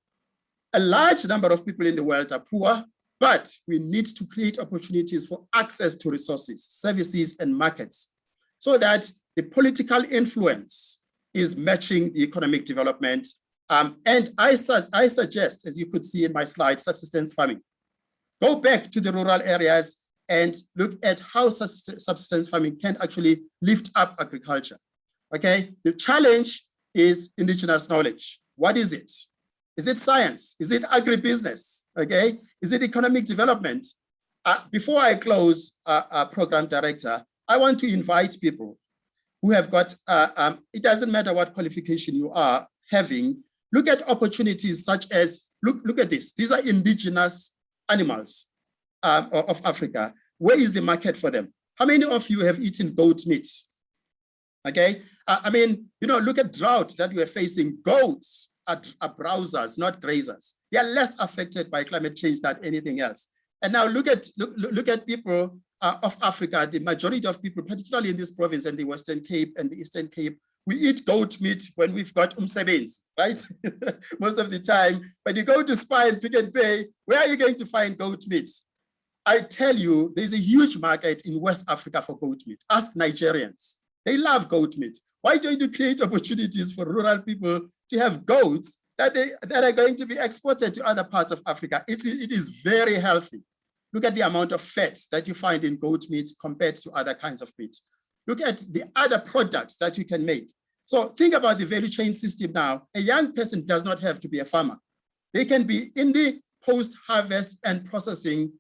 Speaker 4: a large number of people in the world are poor, but we need to create opportunities for access to resources, services, and markets so that the political influence is matching the economic development. And I suggest, as you could see in my slide, subsistence farming. Go back to the rural areas and look at how subsistence farming can actually lift up agriculture, okay? The challenge is indigenous knowledge. What is it? Is it science? Is it agribusiness, okay? Is it economic development? Before I close, Program Director, I want to invite people who have got, it doesn't matter what qualification you are having, look at opportunities such as, look at this. These are indigenous animals of Africa. Where is the market for them? How many of you have eaten goat meat? Okay, I mean, you know, look at drought that we are facing. Goats are browsers, not grazers. They are less affected by climate change than anything else. And now look at people of Africa, the majority of people, particularly in this province and the Western Cape and the Eastern Cape, we eat goat meat when we've got umsebenzi, right? Most of the time. But you go to Spy and Pick and Pay, where are you going to find goat meat? I tell you, there's a huge market in West Africa for goat meat. Ask Nigerians. They love goat meat. Why don't you create opportunities for rural people to have goats that are going to be exported to other parts of Africa? It is very healthy. Look at the amount of fat that you find in goat meat compared to other kinds of meat. Look at the other products that you can make. So think about the value chain system now. A young person does not have to be a farmer. They can be in the post-harvest and processing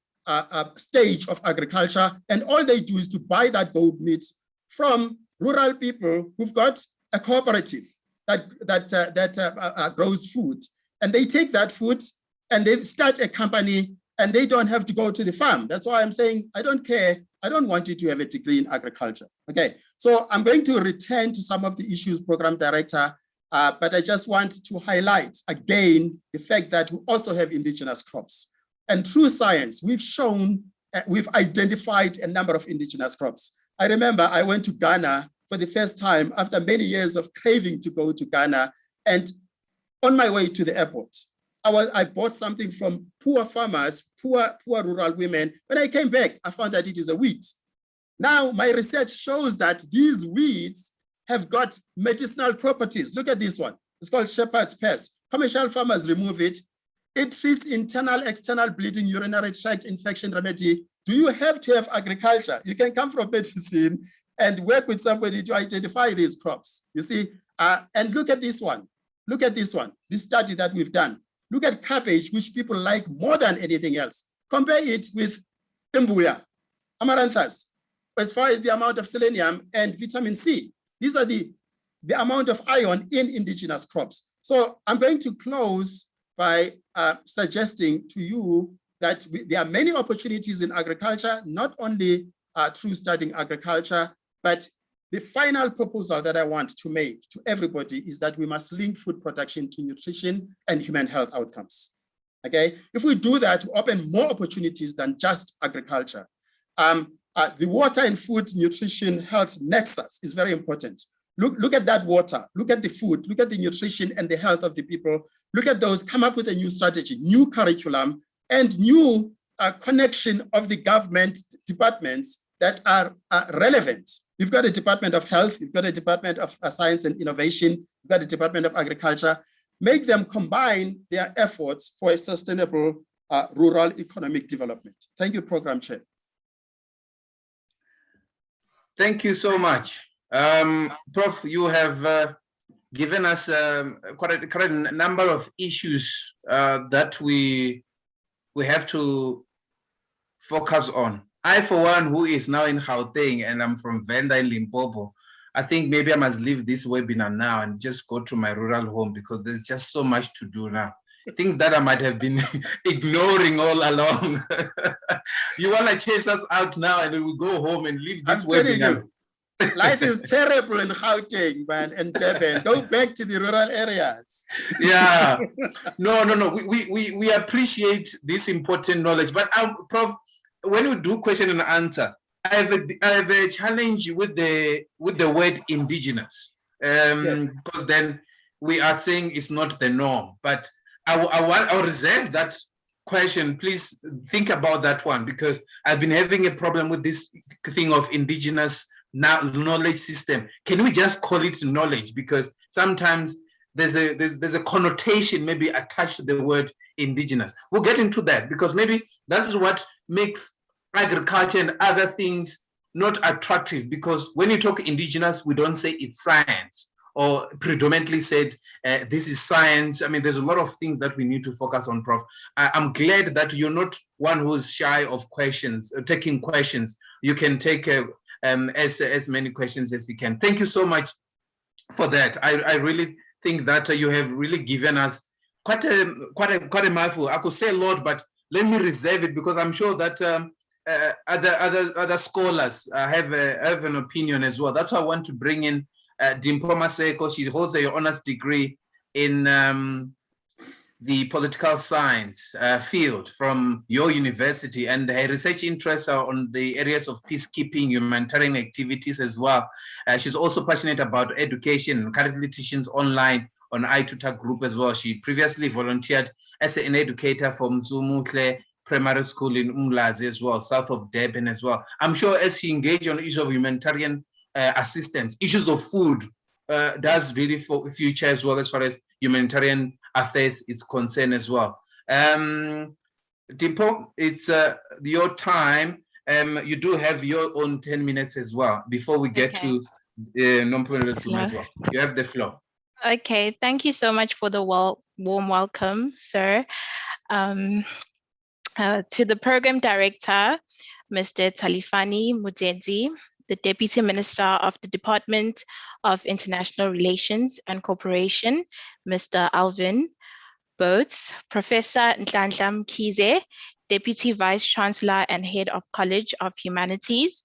Speaker 4: stage of agriculture, and all they do is to buy that goat meat from rural people who've got a cooperative that grows food. And they take that food and they start a company, and they don't have to go to the farm. That's why I'm saying, I don't care. I don't want you to have a degree in agriculture. Okay, so I'm going to return to some of the issues, Program Director, but I just want to highlight again the fact that we also have indigenous crops. And through science, we've shown, we've identified a number of indigenous crops. I remember I went to Ghana for the first time after many years of craving to go to Ghana. And on my way to the airport, I bought something from poor farmers, poor rural women. When I came back, I found that it is a wheat. Now, my research shows that these weeds have got medicinal properties. Look at this one. It's called shepherd's pest. Commercial farmers remove it. It treats internal, external bleeding, urinary tract infection remedy. Do you have to have agriculture? You can come from medicine and work with somebody to identify these crops. You see, and look at this one. Look at this one, this study that we've done. Look at cabbage, which people like more than anything else. Compare it with imbuya, amaranthus, as far as the amount of selenium and vitamin C. These are the amount of iron in indigenous crops. So I'm going to close by suggesting to you that there are many opportunities in agriculture, not only through studying agriculture, but the final proposal that I want to make to everybody is that we must link food production to nutrition and human health outcomes. Okay, if we do that, we open more opportunities than just agriculture. The water and food nutrition health nexus is very important. Look at that water, look at the food, look at the nutrition and the health of the people. Look at those, come up with a new strategy, new curriculum, and new connection of the government departments that are relevant. You've got a Department of Health, you've got a Department of Science and Innovation, you've got a Department of Agriculture. Make them combine their efforts for a sustainable rural economic development. Thank you, Program Chair.
Speaker 1: Thank you so much. Prof, you have given us quite a number of issues that we have to focus on. I, for one, who is now in Gauteng and I'm from Venda in Limpopo, I think maybe I must leave this webinar now and just go to my rural home because there's just so much to do now. Things that I might have been ignoring all along. You want to chase us out now and we go home and leave this webinar.
Speaker 4: Life is terrible in Gauteng, man, and Durban. Go back to the rural areas.
Speaker 1: Yeah. No. We appreciate this important knowledge. But Prof, when we do question and answer, I have a challenge with the word indigenous.
Speaker 4: Yes.
Speaker 1: Because then we are saying it's not the norm. But I'll reserve that question. Please think about that one, because I've been having a problem with this thing of indigenous knowledge system. Can we just call it knowledge? Because sometimes there's a connotation maybe attached to the word indigenous. We'll get into that because maybe that is what makes agriculture and other things not attractive, because when you talk indigenous, we don't say it's science or predominantly said this is science. I mean, there's a lot of things that we need to focus on, Prof. I'm glad that you're not one who's shy of questions, taking questions. You can take as many questions as you can. Thank you so much for that. I really think that you have really given us quite a mouthful. I could say a lot, but let me reserve it because I'm sure that other scholars have an opinion as well. That's why I want to bring in Dimpho Maseko. She holds a honors degree in the political science field from your university, and her research interests are on the areas of peacekeeping, humanitarian activities as well. She's also passionate about education, currently teaches online on iTutor group as well. She previously volunteered as an educator for Mzumuhle Primary School in Umlazi as well, south of Durban as well. I'm sure as she engaged on issues of humanitarian assistance, issues of food, does really future as well as far as humanitarian affairs is concerned as well. Dimpho, it's your time. You do have your own 10 minutes as well before we get to Nompumelelo Zuma as well. You have the floor.
Speaker 5: Okay, thank you so much for the warm welcome, sir. To the program director, Mr. Talifani Mudedzi, the Deputy Minister of the Department of International Relations and Cooperation, Mr. Alvin Boats, Professor Nhlanhla Mkhize, Deputy Vice Chancellor and Head of College of Humanities,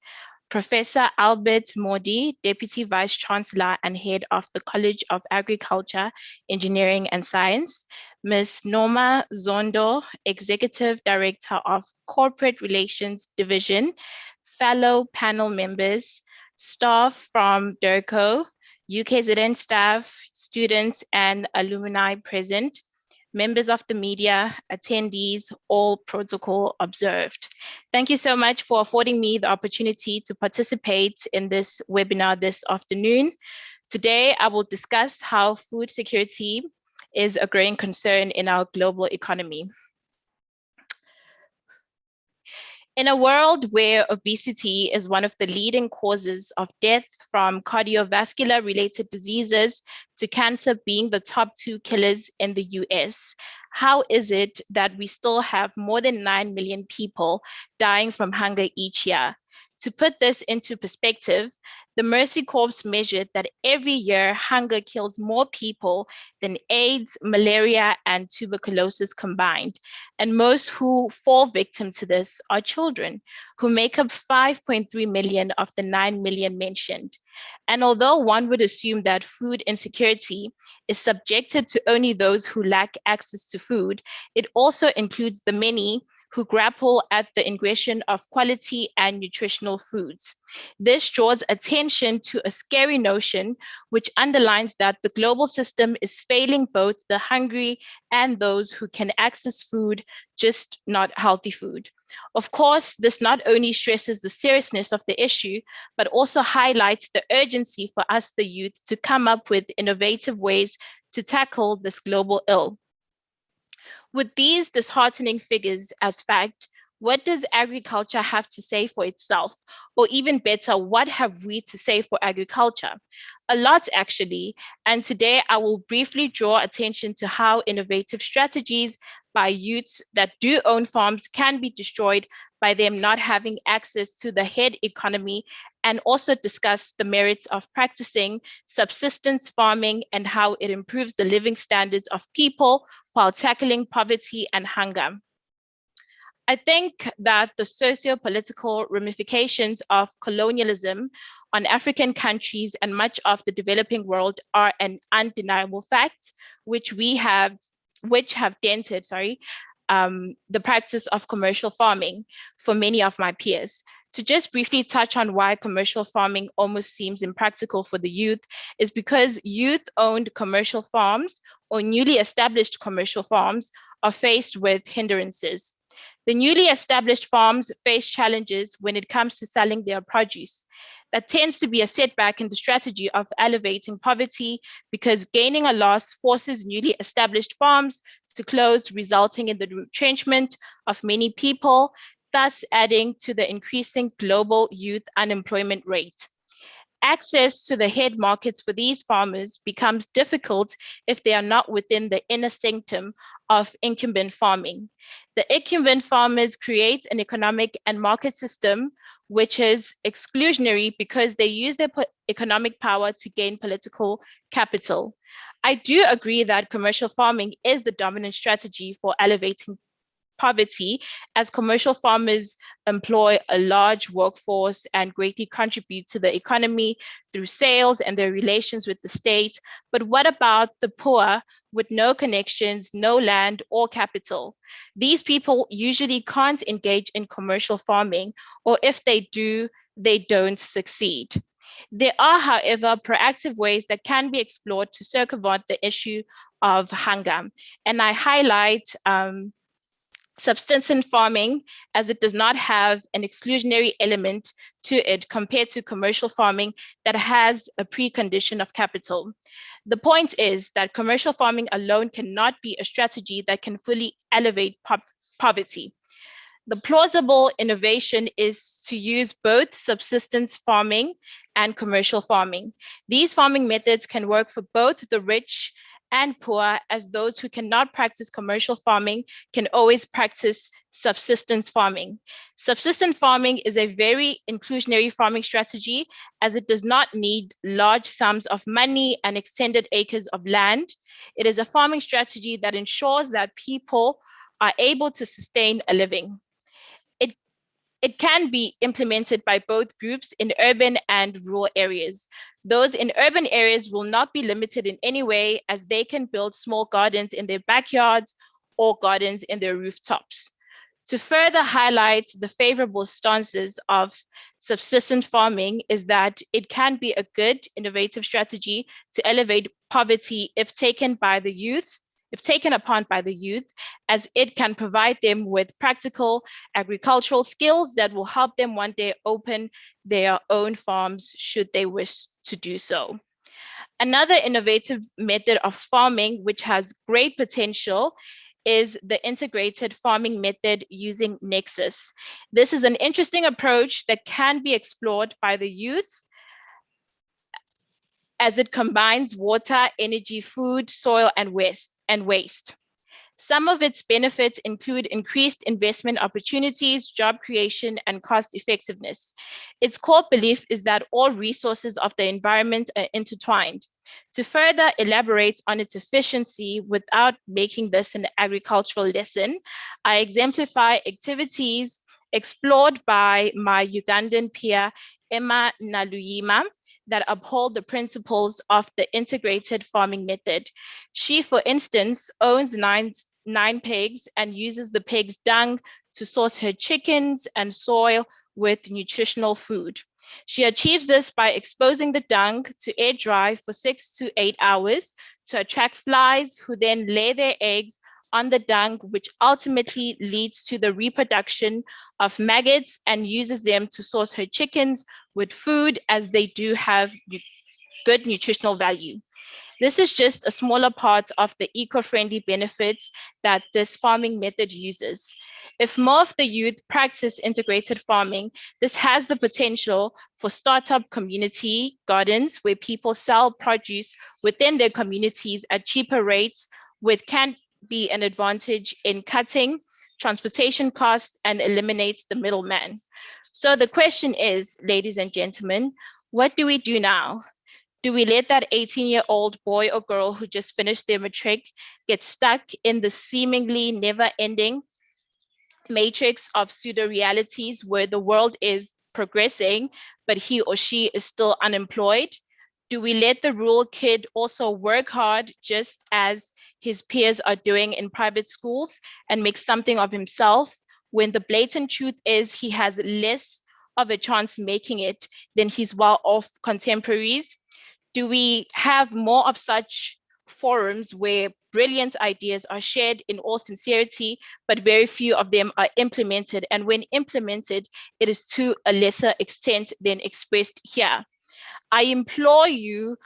Speaker 5: Professor Albert Modi, Deputy Vice Chancellor and Head of the College of Agriculture, Engineering and Science, Ms. Norma Zondo, Executive Director of Corporate Relations Division, fellow panel members, staff from DERCO, UKZN staff, students and alumni present, members of the media, attendees, all protocol observed. Thank you so much for affording me the opportunity to participate in this webinar this afternoon. Today, I will discuss how food security is a growing concern in our global economy. In a world where obesity is one of the leading causes of death, from cardiovascular related diseases to cancer being the top 2 killers in the US, how is it that we still have more than 9 million people dying from hunger each year? To put this into perspective, the Mercy Corps measured that every year hunger kills more people than AIDS, malaria, and tuberculosis combined. And most who fall victim to this are children, who make up 5.3 million of the 9 million mentioned. And although one would assume that food insecurity is subjected to only those who lack access to food, it also includes the many who grapple at the ingression of quality and nutritional foods. This draws attention to a scary notion which underlines that the global system is failing both the hungry and those who can access food, just not healthy food. Of course, this not only stresses the seriousness of the issue, but also highlights the urgency for us, the youth, to come up with innovative ways to tackle this global ill. With these disheartening figures as fact, what does agriculture have to say for itself? Or even better, what have we to say for agriculture? A lot, actually. And today I will briefly draw attention to how innovative strategies by youths that do own farms can be destroyed by them not having access to the head economy, and also discuss the merits of practicing subsistence farming and how it improves the living standards of people while tackling poverty and hunger. I think that the socio-political ramifications of colonialism on African countries and much of the developing world are an undeniable fact, which have dented, the practice of commercial farming for many of my peers. To just briefly touch on why commercial farming almost seems impractical for the youth is because youth-owned commercial farms or newly established commercial farms are faced with hindrances. The newly established farms face challenges when it comes to selling their produce. That tends to be a setback in the strategy of elevating poverty because gaining a loss forces newly established farms to close, resulting in the retrenchment of many people, thus adding to the increasing global youth unemployment rate. Access to the head markets for these farmers becomes difficult if they are not within the inner sanctum of incumbent farming. The incumbent farmers create an economic and market system which is exclusionary because they use their economic power to gain political capital. I do agree that commercial farming is the dominant strategy for elevating poverty, as commercial farmers employ a large workforce and greatly contribute to the economy through sales and their relations with the state. But what about the poor with no connections, no land or capital? These people usually can't engage in commercial farming, or if they do, they don't succeed. There are, however, proactive ways that can be explored to circumvent the issue of hunger. And I highlight subsistence farming, as it does not have an exclusionary element to it compared to commercial farming that has a precondition of capital. The point is that commercial farming alone cannot be a strategy that can fully elevate poverty. The plausible innovation is to use both subsistence farming and commercial farming. These farming methods can work for both the rich and poor, as those who cannot practice commercial farming can always practice subsistence farming. Subsistence farming is a very inclusionary farming strategy, as it does not need large sums of money and extended acres of land. It is a farming strategy that ensures that people are able to sustain a living. It can be implemented by both groups in urban and rural areas. Those in urban areas will not be limited in any way, as they can build small gardens in their backyards or gardens in their rooftops. To further highlight the favorable stances of subsistence farming is that it can be a good, innovative strategy to elevate poverty if taken upon by the youth, as it can provide them with practical agricultural skills that will help them one day open their own farms should they wish to do so. Another innovative method of farming which has great potential is the integrated farming method using Nexus. This is an interesting approach that can be explored by the youth, as it combines water, energy, food, soil, and waste. Some of its benefits include increased investment opportunities, job creation, and cost effectiveness. Its core belief is that all resources of the environment are intertwined. To further elaborate on its efficiency without making this an agricultural lesson, I exemplify activities explored by my Ugandan peer, Emma Naluyima, that uphold the principles of the integrated farming method. She, for instance, owns nine pigs and uses the pig's dung to source her chickens and soil with nutritional food. She achieves this by exposing the dung to air dry for 6 to 8 hours to attract flies who then lay their eggs on the dung, which ultimately leads to the reproduction of maggots, and uses them to source her chickens with food, as they do have good nutritional value. This is just a smaller part of the eco-friendly benefits that this farming method uses. If more of the youth practice integrated farming, this has the potential for startup community gardens where people sell produce within their communities at cheaper rates, which can be an advantage in cutting transportation costs and eliminates the middleman. So the question is, ladies and gentlemen, what do we do now? Do we let that 18-year-old boy or girl who just finished their matric get stuck in the seemingly never-ending matrix of pseudo-realities where the world is progressing, but he or she is still unemployed? Do we let the rural kid also work hard just as his peers are doing in private schools and make something of himself, when the blatant truth is he has less of a chance making it than his well-off contemporaries? Do we have more of such forums where brilliant ideas are shared in all sincerity, but very few of them are implemented? And when implemented, it is to a lesser extent than expressed here. I implore you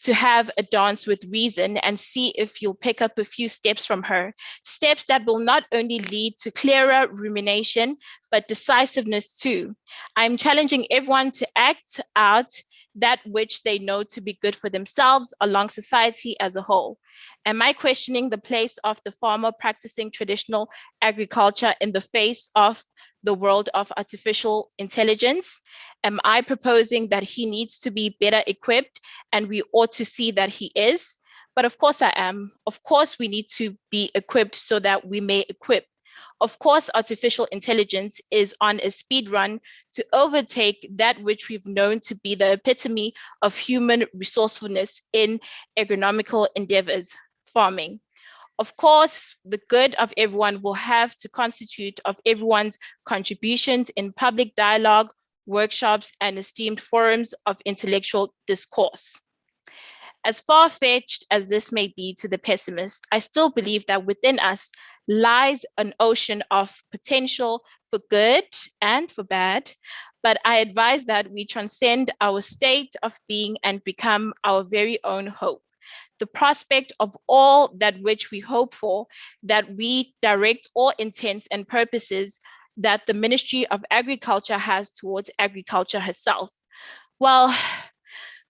Speaker 5: to have a dance with reason and see if you'll pick up a few steps from her, steps that will not only lead to clearer rumination, but decisiveness too. I'm challenging everyone to act out that which they know to be good for themselves along society as a whole. Am I questioning the place of the farmer practicing traditional agriculture in the face of the world of artificial intelligence? Am I proposing that he needs to be better equipped, and we ought to see that he is? But of course I am. Of course we need to be equipped so that we may equip. Of course, artificial intelligence is on a speed run to overtake that which we've known to be the epitome of human resourcefulness in agronomical endeavors, farming. Of course, the good of everyone will have to constitute of everyone's contributions in public dialogue, workshops, and esteemed forums of intellectual discourse. As far-fetched as this may be to the pessimist, I still believe that within us lies an ocean of potential for good and for bad, but I advise that we transcend our state of being and become our very own hope. The prospect of all that which we hope for, that we direct all intents and purposes that the Ministry of Agriculture has towards agriculture herself. Well,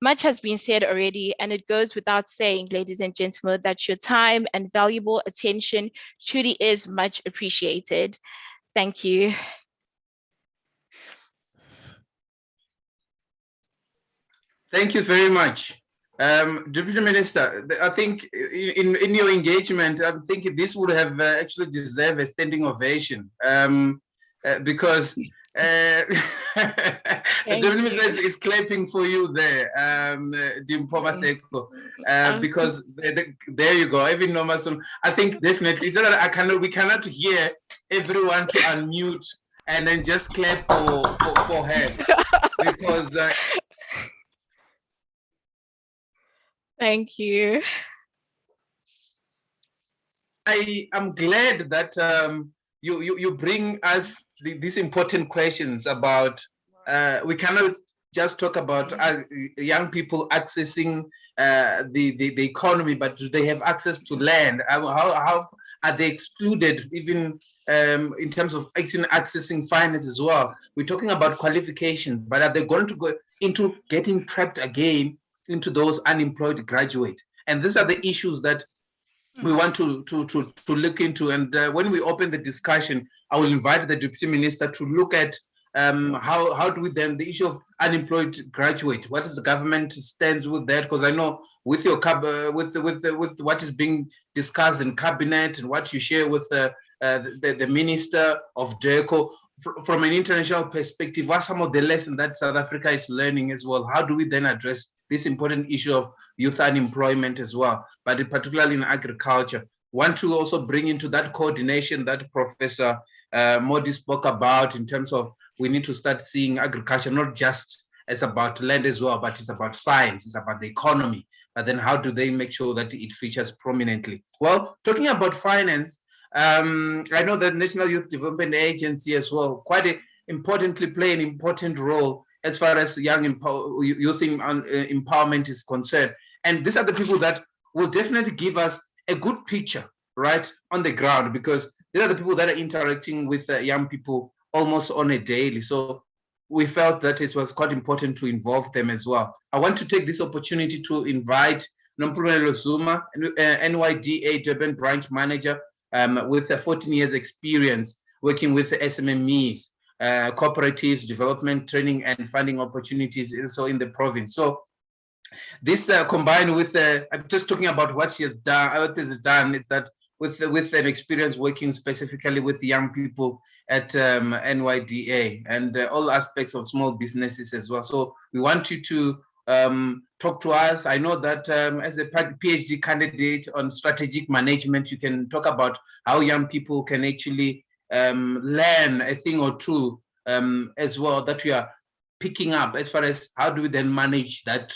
Speaker 5: much has been said already, and it goes without saying, ladies and gentlemen, that your time and valuable attention truly is much appreciated. Thank you.
Speaker 1: Thank you very much. Deputy Minister, I think in your engagement, I think this would have actually deserved a standing ovation because the Deputy Minister is clapping for you there, Dimpoma Seko, because there you go, even Nomason. I think definitely, so that we cannot hear everyone to unmute and then just clap for her because.
Speaker 5: Thank you.
Speaker 1: I am glad that you bring us these important questions about, we cannot just talk about young people accessing the economy, but do they have access to land? How are they excluded even in terms of accessing finance as well? We're talking about qualifications, but are they going to go into getting trapped again into those unemployed graduates? And these are the issues that we want to look into. And when we open the discussion, I will invite the Deputy Minister to look at how do we then, the issue of unemployed graduate, what is the government stands with that? Because I know with your with what is being discussed in cabinet and what you share with the Minister of DECO, from an international perspective, what are some of the lessons that South Africa is learning as well? How do we then address this important issue of youth unemployment as well, but particularly in agriculture? Want to also bring into that coordination that Professor Modi spoke about, in terms of we need to start seeing agriculture not just as about land as well, but it's about science, it's about the economy. But then how do they make sure that it features prominently? Well, talking about finance, I know that National Youth Development Agency as well, quite importantly play an important role as far as young youth empowerment is concerned. And these are the people that will definitely give us a good picture, right, on the ground, because these are the people that are interacting with young people almost on a daily. So we felt that it was quite important to involve them as well. I want to take this opportunity to invite Nompumelelo Zuma, NYDA Durban branch manager, with 14 years experience working with SMMEs, cooperatives, development, training, and funding opportunities also in the province. So this combined with, I'm just talking about what she has done, what is done, it's that with an experience working specifically with young people at NYDA and all aspects of small businesses as well. So we want you to talk to us. I know that as a PhD candidate on strategic management, you can talk about how young people can actually learn a thing or two as well that we are picking up, as far as how do we then manage that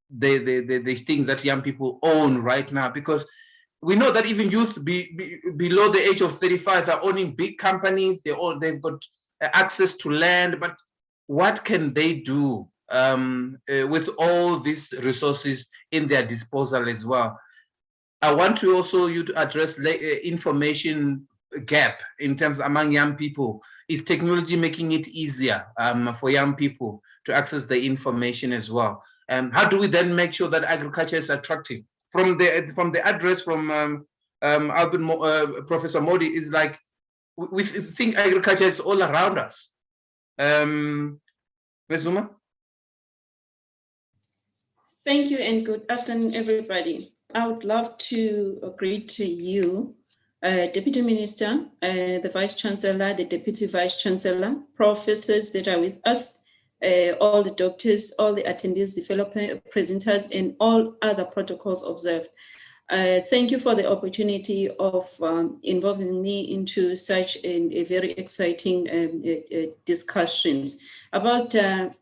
Speaker 1: the things that young people own right now, because we know that even youth below the age of 35 are owning big companies. They've got access to land, but what can they do with all these resources in their disposal as well? I want to also you to address information gap in terms among young people. Is technology making it easier for young people to access the information as well? How do we then make sure that agriculture is attractive? From the address from Professor Modi, is like we think agriculture is all around us. Ms. Zuma?
Speaker 6: Thank you and good afternoon, everybody. I would love to greet you, Deputy Minister, the Vice Chancellor, the Deputy Vice Chancellor, professors that are with us, all the doctors, all the attendees, the fellow presenters, and all other protocols observed. Thank you for the opportunity of involving me into such a very exciting discussions about the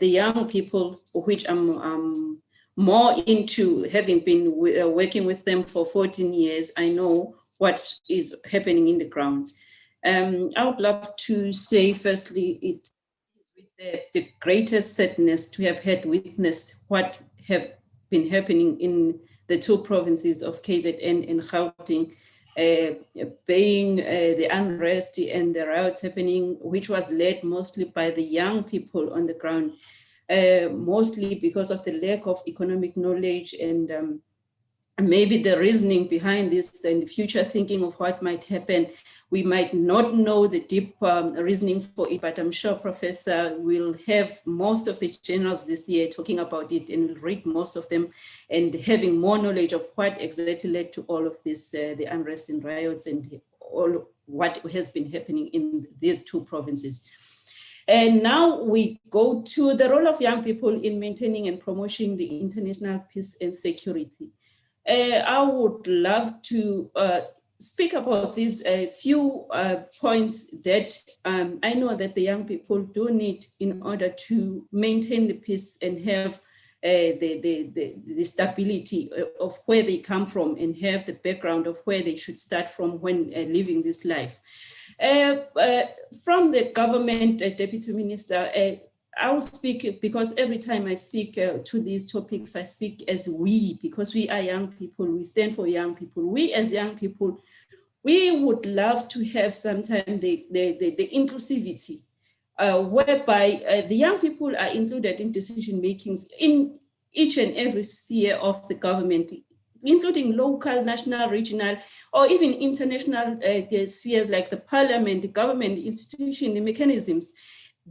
Speaker 6: young people, which I'm more into, having been working with them for 14 years. I know what is happening in the ground. I would love to say, firstly, it is with the greatest sadness to have had witnessed what have been happening in the two provinces of KZN and Gauteng, being the unrest and the riots happening, which was led mostly by the young people on the ground, mostly because of the lack of economic knowledge and maybe the reasoning behind this and the future thinking of what might happen. We might not know the deep reasoning for it, but I'm sure Professor will have most of the journals this year talking about it and will read most of them and having more knowledge of what exactly led to all of this, the unrest and riots and all what has been happening in these two provinces. And now we go to the role of young people in maintaining and promoting the international peace and security. I would love to speak about these few points that I know that the young people do need in order to maintain the peace and have the stability of where they come from and have the background of where they should start from when living this life. From the government, Deputy Minister, I will speak because every time I speak to these topics, I speak as we, because we are young people, we stand for young people. We as young people, we would love to have sometime the inclusivity whereby the young people are included in decision makings in each and every sphere of the government, including local, national, regional, or even international spheres like the parliament, the government, institution, the mechanisms.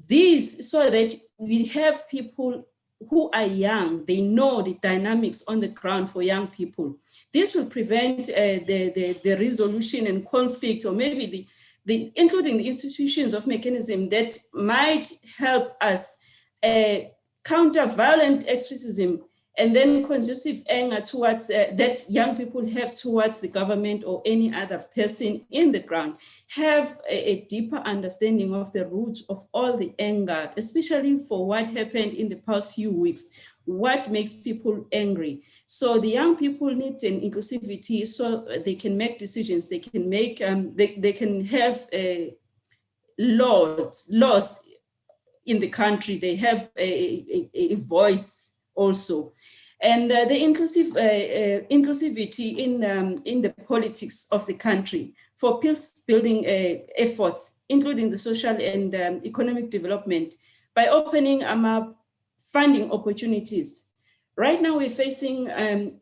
Speaker 6: These, so that we have people who are young, they know the dynamics on the ground for young people. This will prevent the resolution and conflict, or maybe including the institutions of mechanism that might help us counter violent extremism, and then conducive anger towards that young people have towards the government or any other person in the ground, have a deeper understanding of the roots of all the anger, especially for what happened in the past few weeks, what makes people angry. So the young people need an inclusivity so they can make decisions, they can make, they can have laws in the country, they have a voice also. And the inclusivity in the politics of the country for peace building efforts, including the social and economic development, by opening funding opportunities. Right now we're facing a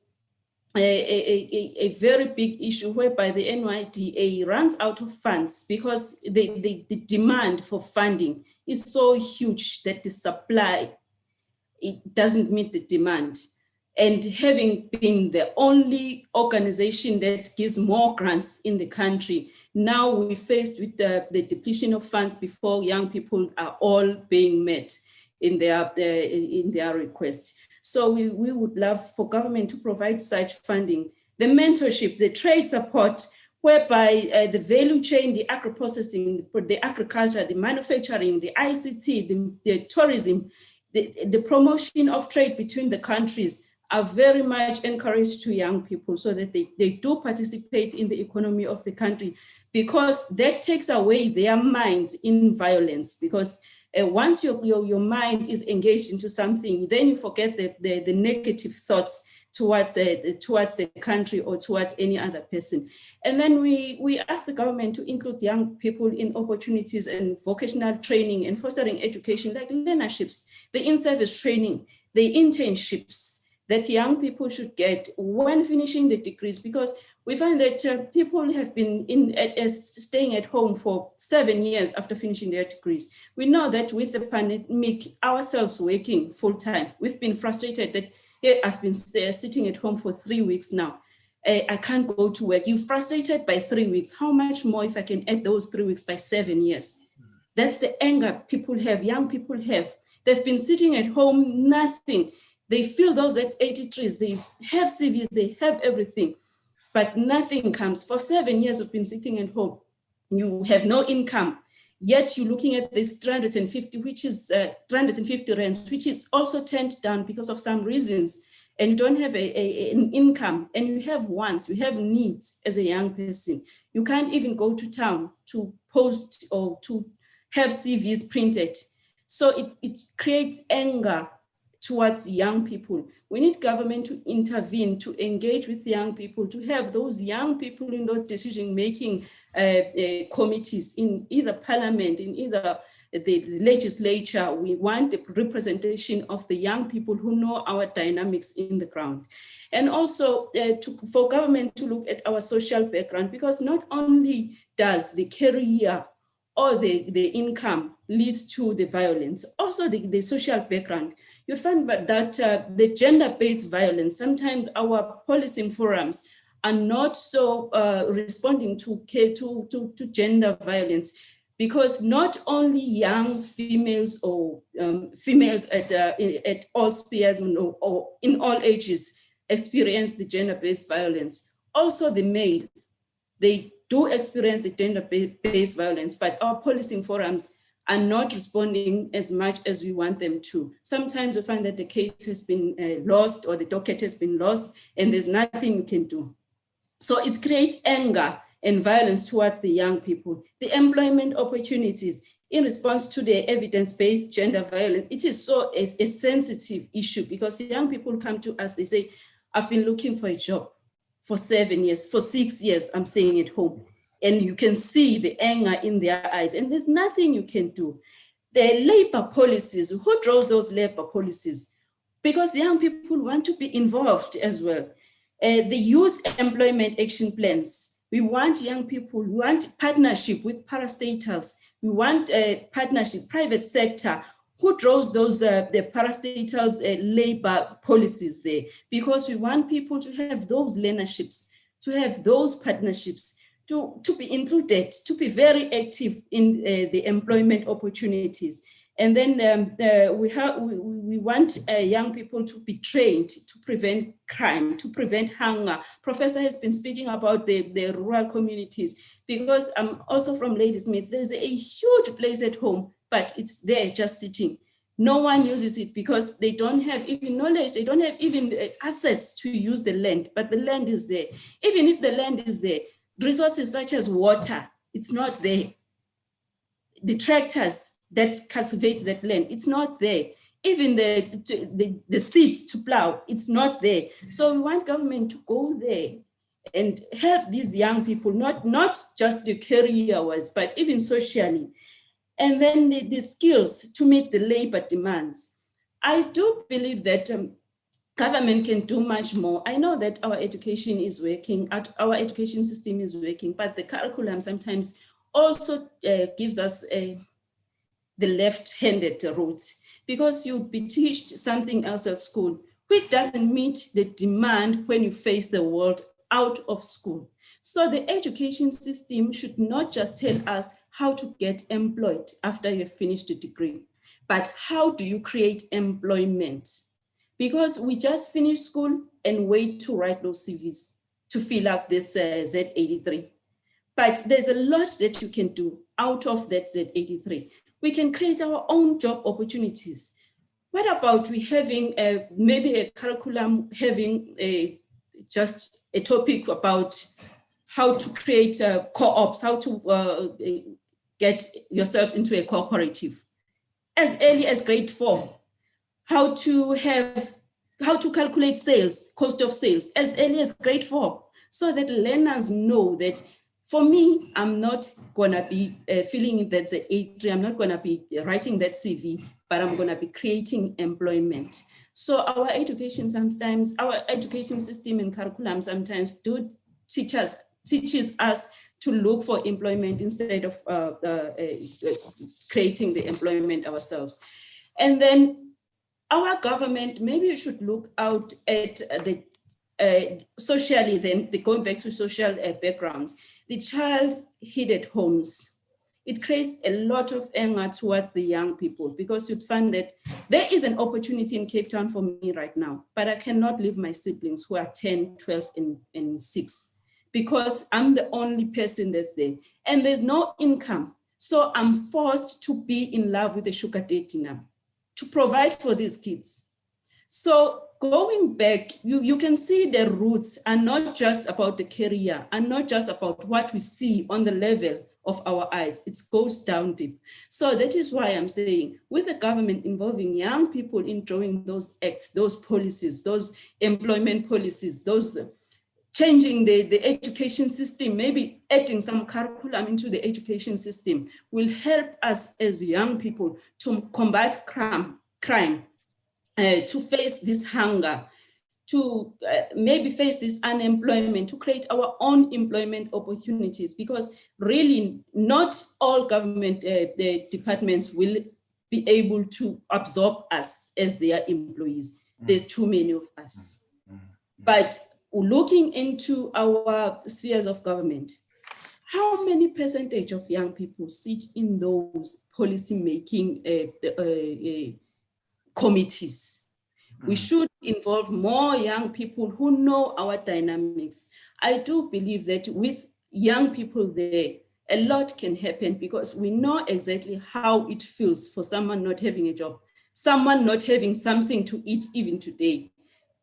Speaker 6: very big issue whereby the NYDA runs out of funds because the demand for funding is so huge that the supply, it doesn't meet the demand. And having been the only organization that gives more grants in the country, now we're faced with the depletion of funds before young people are all being met in their request. So we would love for government to provide such funding, the mentorship, the trade support, whereby the value chain, the agro-processing, the agriculture, the manufacturing, the ICT, the tourism, the promotion of trade between the countries are very much encouraged to young people so that they do participate in the economy of the country, because that takes away their minds in violence. Because once your mind is engaged into something, then you forget the negative thoughts towards the country or towards any other person. And then we ask the government to include young people in opportunities and vocational training and fostering education, like learnerships, the in-service training, the internships that young people should get when finishing the degrees, because we find that people have been staying at home for 7 years after finishing their degrees. We know that with the pandemic, ourselves working full-time, we've been frustrated that I've been sitting at home for 3 weeks now. I can't go to work. You're frustrated by 3 weeks. How much more if I can add those 3 weeks by 7 years? That's the anger people have, young people have. They've been sitting at home, nothing. They feel those at 83s, they have CVs, they have everything, but nothing comes. For 7 years of been sitting at home, you have no income, yet you're looking at this 350, which is 350 rand, which is also turned down because of some reasons, and you don't have an income, and you have wants, you have needs as a young person. You can't even go to town to post or to have CVs printed. So it creates anger towards young people. We need government to intervene, to engage with young people, to have those young people in those decision-making committees in either parliament, in either the legislature. We want the representation of the young people who know our dynamics in the ground. And also for government to look at our social background, because not only does the career or the income leads to the violence, also the social background. You'll find that the gender-based violence, sometimes our policing forums are not so responding to gender violence, because not only young females or females at all spheres or in all ages experience the gender-based violence, also the male, they do experience the gender-based violence, but our policing forums are not responding as much as we want them to. Sometimes we find that the case has been lost, or the docket has been lost, and there's nothing we can do. So it creates anger and violence towards the young people. The employment opportunities in response to the evidence-based gender violence, it is so a sensitive issue, because young people come to us, they say, I've been looking for a job for 7 years, for 6 years, I'm staying at home. And you can see the anger in their eyes, and there's nothing you can do. The labor policies, who draws those labor policies? Because the young people want to be involved as well. The youth employment action plans. We want young people, we want partnership with parastatals. We want a partnership, private sector. Who draws those the parastatals labor policies there? Because we want people to have those learnerships, to have those partnerships, to be included, to be very active in the employment opportunities. And then we want young people to be trained to prevent crime, to prevent hunger. Professor has been speaking about the rural communities, because I'm also from Ladysmith. There's a huge place at home, but it's there just sitting. No one uses it because they don't have even knowledge. They don't have even assets to use the land, but the land is there. Even if the land is there, resources such as water, it's not there. The tractors that cultivate that land, it's not there. Even the seeds to plow, it's not there. So we want government to go there and help these young people, not just the career-wise, but even socially. And then the skills to meet the labor demands. I do believe that government can do much more. I know that our education is working, our education system is working, but the curriculum sometimes also gives us the left-handed route, because you'll be taught something else at school, which doesn't meet the demand when you face the world out of school. So the education system should not just tell us how to get employed after you've finished a degree, but how do you create employment? Because we just finish school and wait to write those CVs to fill up this Z83. But there's a lot that you can do out of that Z83. We can create our own job opportunities. What about we having maybe a curriculum having just a topic about how to create co-ops, how to get yourself into a cooperative as early as grade 4, how to calculate sales, cost of sales as early as grade 4, so that learners know that for me, I'm not gonna be filling in that Z83, I'm not gonna be writing that CV, but I'm gonna be creating employment. So our education sometimes, our education system and curriculum sometimes teaches us to look for employment instead of creating the employment ourselves. And then our government maybe should look out at the socially, then going back to social backgrounds, the child hid at homes. It creates a lot of anger towards the young people, because you'd find that there is an opportunity in Cape Town for me right now, but I cannot leave my siblings who are 10, 12, and 6, because I'm the only person that's there and there's no income. So I'm forced to be in love with a sugar daddy now to provide for these kids. So going back, you can see the roots are not just about the career and not just about what we see on the level of our eyes. It goes down deep. So that is why I'm saying, with the government involving young people in drawing those acts, those policies, those employment policies, those changing the education system, maybe adding some curriculum into the education system, will help us as young people to combat crime, to face this hunger, to maybe face this unemployment, to create our own employment opportunities, because really not all government departments will be able to absorb us as their employees. There's too many of us. But looking into our spheres of government, how many percentage of young people sit in those policy-making committees? We should involve more young people who know our dynamics. I do believe that with young people there, a lot can happen, because we know exactly how it feels for someone not having a job, someone not having something to eat even today.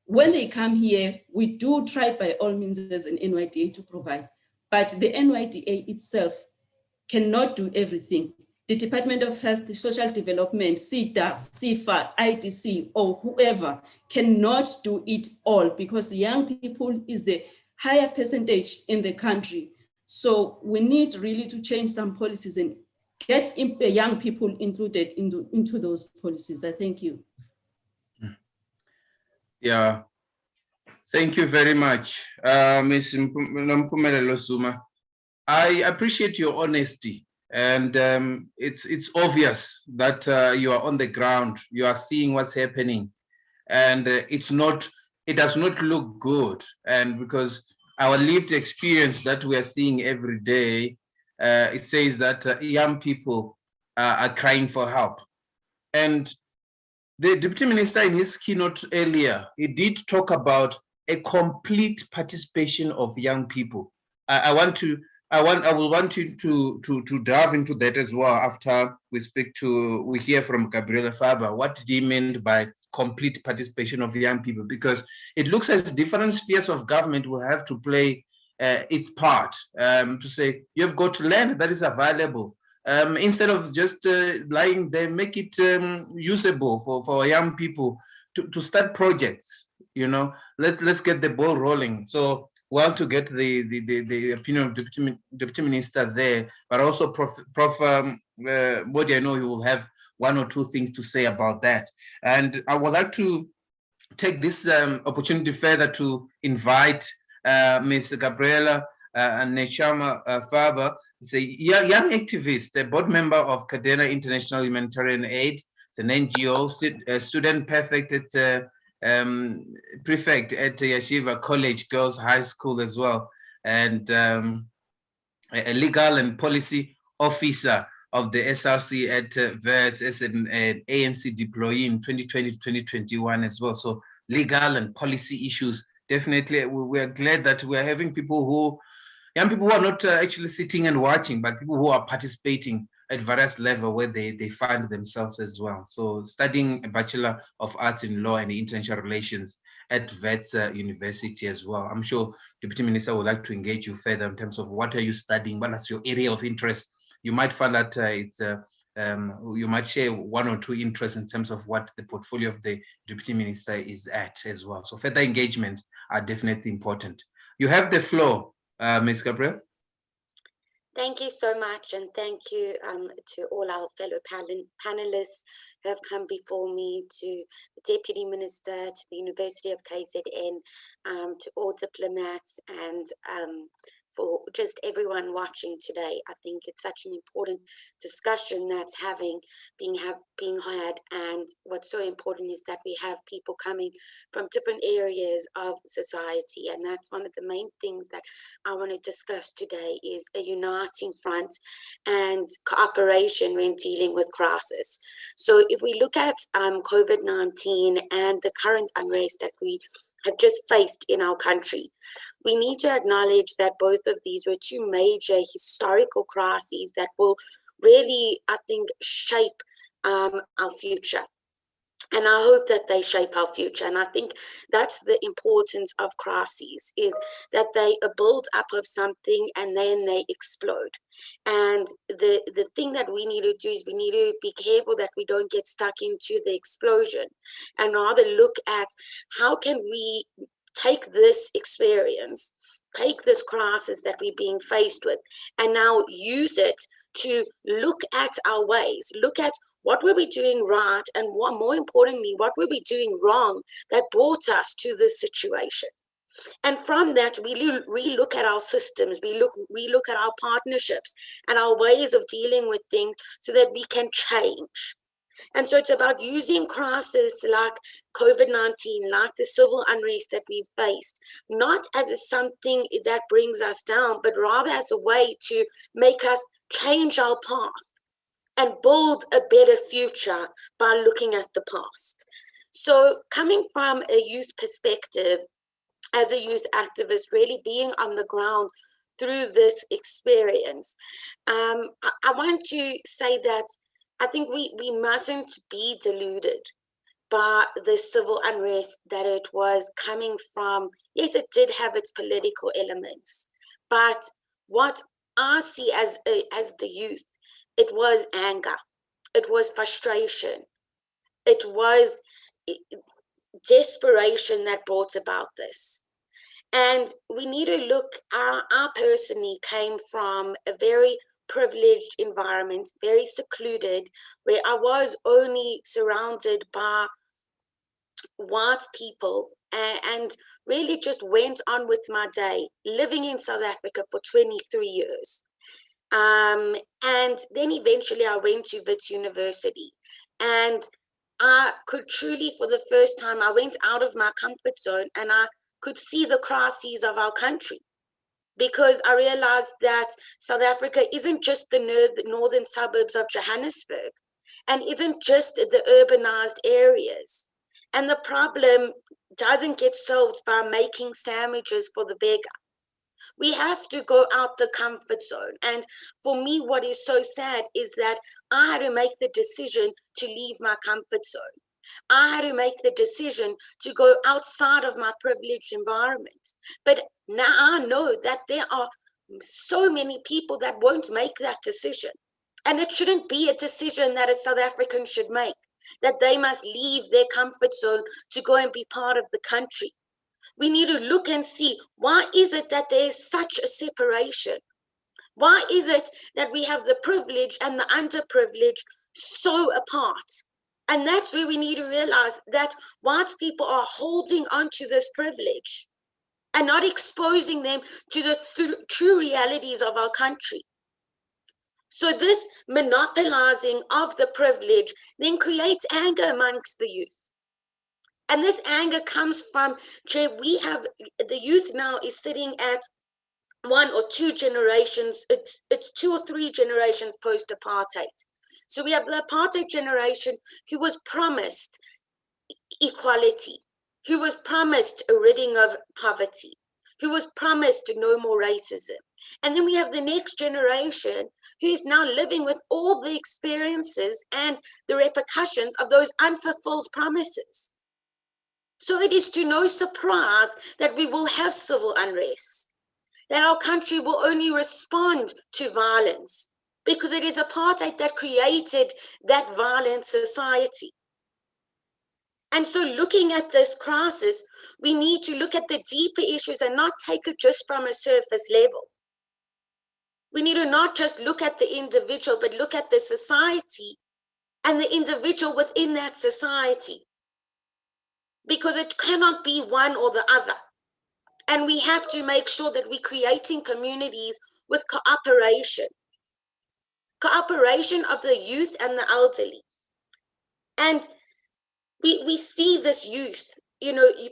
Speaker 6: When they come here, we do try by all means as an NYDA to provide, but the NYDA itself cannot do everything. The Department of Health, the Social Development, CETA, CIFA, IDC, or whoever cannot do it all, because the young people is the higher percentage in the country. So we need really to change some policies and get young people included into those policies. I thank you.
Speaker 1: Yeah, Thank you very much, Ms. Nompumelelo Zuma. I appreciate your honesty, and it's obvious that you are on the ground, you are seeing what's happening, and it does not look good. And because our lived experience that we are seeing every day, it says that young people are crying for help. And the Deputy Minister in his keynote earlier, he did talk about a complete participation of young people. I will want you to dive into that as well after we hear from Gabriela Faber. What did he mean by complete participation of young people? Because it looks as different spheres of government will have to play its part to say you've got land that is available. Instead of just lying there, make it usable for young people to start projects. You know, let's get the ball rolling. So we want to get the opinion of Deputy Minister there, but also Prof Modi, I know he will have one or two things to say about that. And I would like to take this opportunity further to invite Ms. Gabriela Nechama Faber. It's a young activist, a board member of Cadena International Humanitarian Aid. It's an NGO, student prefect at Yeshiva College Girls High School as well, and a legal and policy officer of the SRC at VERS as an ANC deployee in 2020 to 2021 as well. So legal and policy issues, definitely we are glad that we are having young people who are not actually sitting and watching, but people who are participating at various levels where they find themselves as well. So studying a Bachelor of Arts in Law and International Relations at Wits University as well. I'm sure Deputy Minister would like to engage you further in terms of what are you studying, what is your area of interest. You might find that you might share one or two interests in terms of what the portfolio of the Deputy Minister is at as well. So further engagements are definitely important. You have the floor, Ms. Gabriel.
Speaker 7: Thank you so much, and thank you to all our fellow panelists who have come before me, to the Deputy Minister, to the University of KZN, to all diplomats, and for just everyone watching today. I think it's such an important discussion that's being had, and what's so important is that we have people coming from different areas of society, and that's one of the main things that I want to discuss today, is a uniting front and cooperation when dealing with crisis. So if we look at COVID-19 and the current unrest that we have just faced in our country, we need to acknowledge that both of these were two major historical crises that will really, I think, shape our future. And I hope that they shape our future. And I think that's the importance of crises, is that they build up of something and then they explode. And the thing that we need to do is we need to be careful that we don't get stuck into the explosion, and rather look at how can we take this experience, take this crisis that we're being faced with, and now use it to look at our ways, look at what were we doing right, and what, more importantly, what were we doing wrong that brought us to this situation. And from that, we look at our systems, we look at our partnerships and our ways of dealing with things so that we can change. And so it's about using crises like COVID-19, like the civil unrest that we've faced, not as something that brings us down, but rather as a way to make us change our path and build a better future by looking at the past. So coming from a youth perspective, as a youth activist, really being on the ground through this experience, I want to say that I think we mustn't be deluded by the civil unrest that it was coming from. Yes, it did have its political elements, but what I see as the youth, it was anger, it was frustration, it was desperation that brought about this. And we need to look, I personally came from a very privileged environment, very secluded, where I was only surrounded by white people and really just went on with my day, living in South Africa for 23 years. And then eventually I went to Wits University, and I could truly, for the first time, I went out of my comfort zone and I could see the crises of our country, because I realized that South Africa isn't just the northern suburbs of Johannesburg, and isn't just the urbanized areas. And the problem doesn't get solved by making sandwiches for the beggar. We have to go out the comfort zone. And for me, what is so sad is that I had to make the decision to leave my comfort zone. I had to make the decision to go outside of my privileged environment. But now I know that there are so many people that won't make that decision. And it shouldn't be a decision that a South African should make, that they must leave their comfort zone to go and be part of the country. We need to look and see, why is it that there is such a separation? Why is it that we have the privileged and the underprivileged so apart? And that's where we need to realize that white people are holding on to this privilege and not exposing them to the true realities of our country. So this monopolizing of the privilege then creates anger amongst the youth. And this anger comes from, we have, the youth now is sitting at 1 or 2 generations, it's 2 or 3 generations post-apartheid. So we have the apartheid generation who was promised equality, who was promised a ridding of poverty, who was promised no more racism. And then we have the next generation who is now living with all the experiences and the repercussions of those unfulfilled promises. So it is to no surprise that we will have civil unrest, that our country will only respond to violence, because it is apartheid that created that violent society. And so looking at this crisis, we need to look at the deeper issues and not take it just from a surface level. We need to not just look at the individual, but look at the society and the individual within that society, because it cannot be one or the other. And we have to make sure that we're creating communities with cooperation of the youth and the elderly. And we see this youth,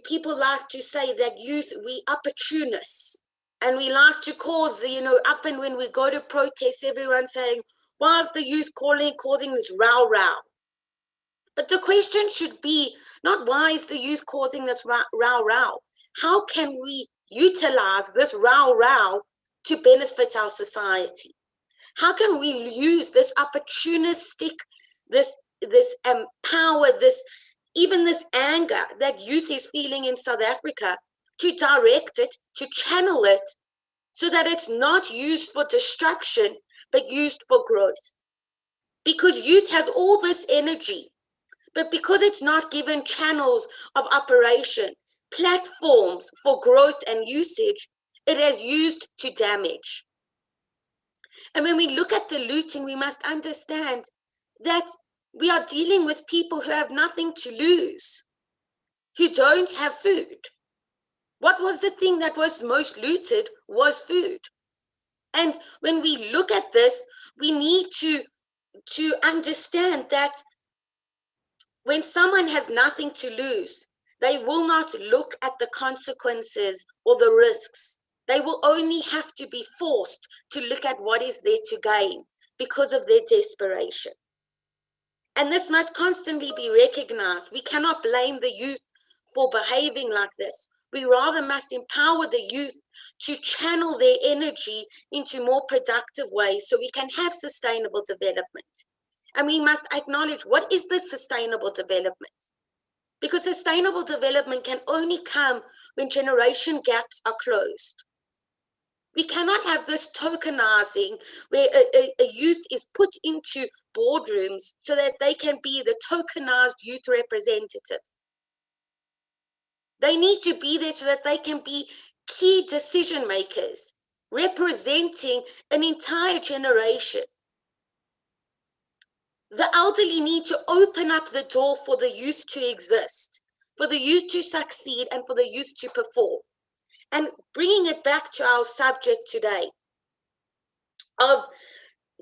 Speaker 7: people like to say that youth, we opportunists, and we like to cause, often when we go to protests, everyone saying, why is the youth causing this row? But the question should be not why is the youth causing this row? How can we utilize this row to benefit our society? How can we use this opportunistic, this power, even this anger that youth is feeling in South Africa, to direct it, to channel it, so that it's not used for destruction, but used for growth? Because youth has all this energy, but because it's not given channels of operation, platforms for growth and usage, it has used to damage. And when we look at the looting, we must understand that we are dealing with people who have nothing to lose, who don't have food. What was the thing that was most looted? Was food. And when we look at this, we need to understand that when someone has nothing to lose, they will not look at the consequences or the risks. They will only have to be forced to look at what is there to gain because of their desperation. And this must constantly be recognized. We cannot blame the youth for behaving like this. We rather must empower the youth to channel their energy into more productive ways so we can have sustainable development. And we must acknowledge, what is the sustainable development? Because sustainable development can only come when generation gaps are closed. We cannot have this tokenizing where a youth is put into boardrooms so that they can be the tokenized youth representative. They need to be there so that they can be key decision makers, representing an entire generation. The elderly need to open up the door for the youth to exist. for the youth to succeed and for the youth to perform. And bringing it back to our subject today of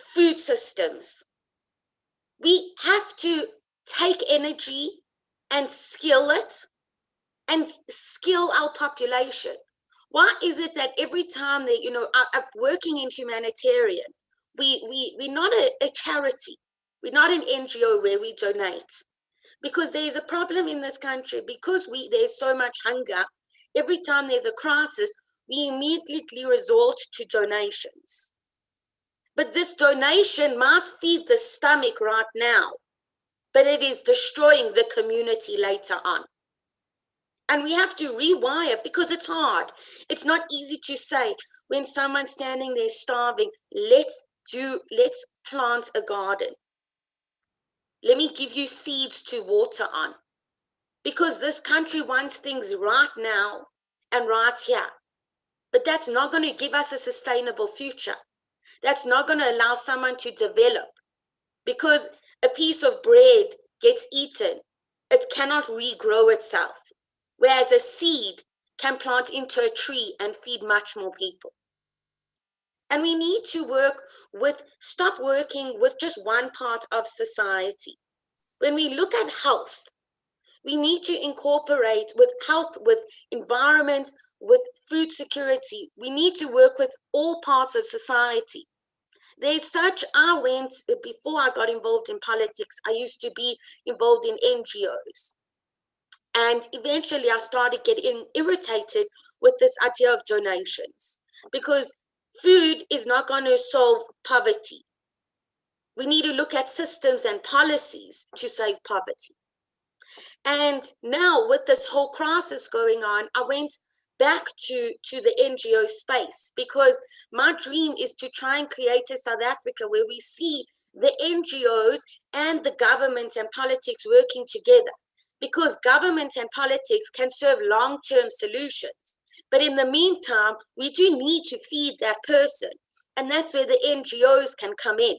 Speaker 7: food systems, we have to take energy and skill it and skill our population. Why is it that every time they, are working in humanitarian, we're not a charity, we're not an NGO where we donate? Because there's a problem in this country, because there's so much hunger. Every time there's a crisis, we immediately resort to donations. But this donation might feed the stomach right now, but it is destroying the community later on. And we have to rewire, because it's hard. It's not easy to say when someone's standing there starving, let's plant a garden. Let me give you seeds to water on. Because this country wants things right now and right here. But that's not going to give us a sustainable future. That's not going to allow someone to develop. Because a piece of bread gets eaten, it cannot regrow itself. Whereas a seed can plant into a tree and feed much more people. And we need to stop working with just one part of society. When we look at health, we need to incorporate with health, with environments, with food security. We need to work with all parts of society. Before I got involved in politics, I used to be involved in NGOs. And eventually I started getting irritated with this idea of donations, because food is not going to solve poverty. We need to look at systems and policies to save poverty. And now with this whole crisis going on, I went back to the NGO space, because my dream is to try and create a South Africa where we see the NGOs and the government and politics working together. Because government and politics can serve long-term solutions. But in the meantime, we do need to feed that person. And that's where the NGOs can come in.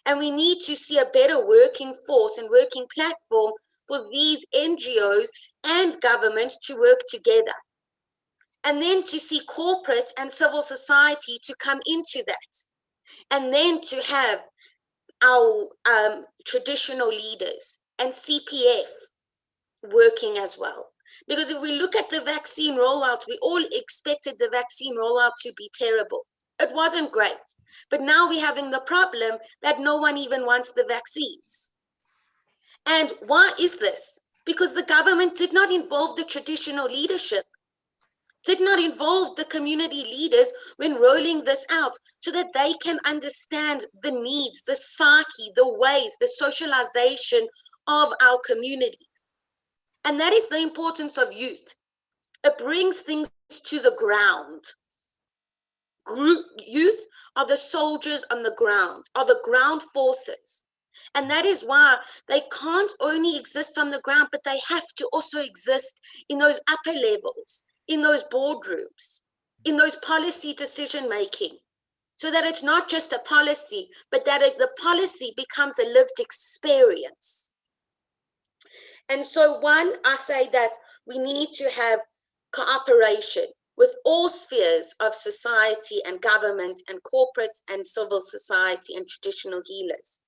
Speaker 7: And we need to see a better working force and working platform for these NGOs and government to work together. And then to see corporate and civil society to come into that. And then to have our traditional leaders and CPF working as well. Because if we look at the vaccine rollout, we all expected the vaccine rollout to be terrible. It wasn't great. But now we're having the problem that no one even wants the vaccines. And why is this? Because the government did not involve the traditional leadership, did not involve the community leaders when rolling this out, so that they can understand the needs, the psyche, the ways, the socialization of our communities. And that is the importance of youth. It brings things to the ground. Youth are the soldiers on the ground, are the ground forces. And that is why they can't only exist on the ground, but they have to also exist in those upper levels, in those boardrooms, in those policy decision-making, so that it's not just a policy, but that the policy becomes a lived experience. And so I say that we need to have cooperation with all spheres of society and government and corporates and civil society and traditional healers.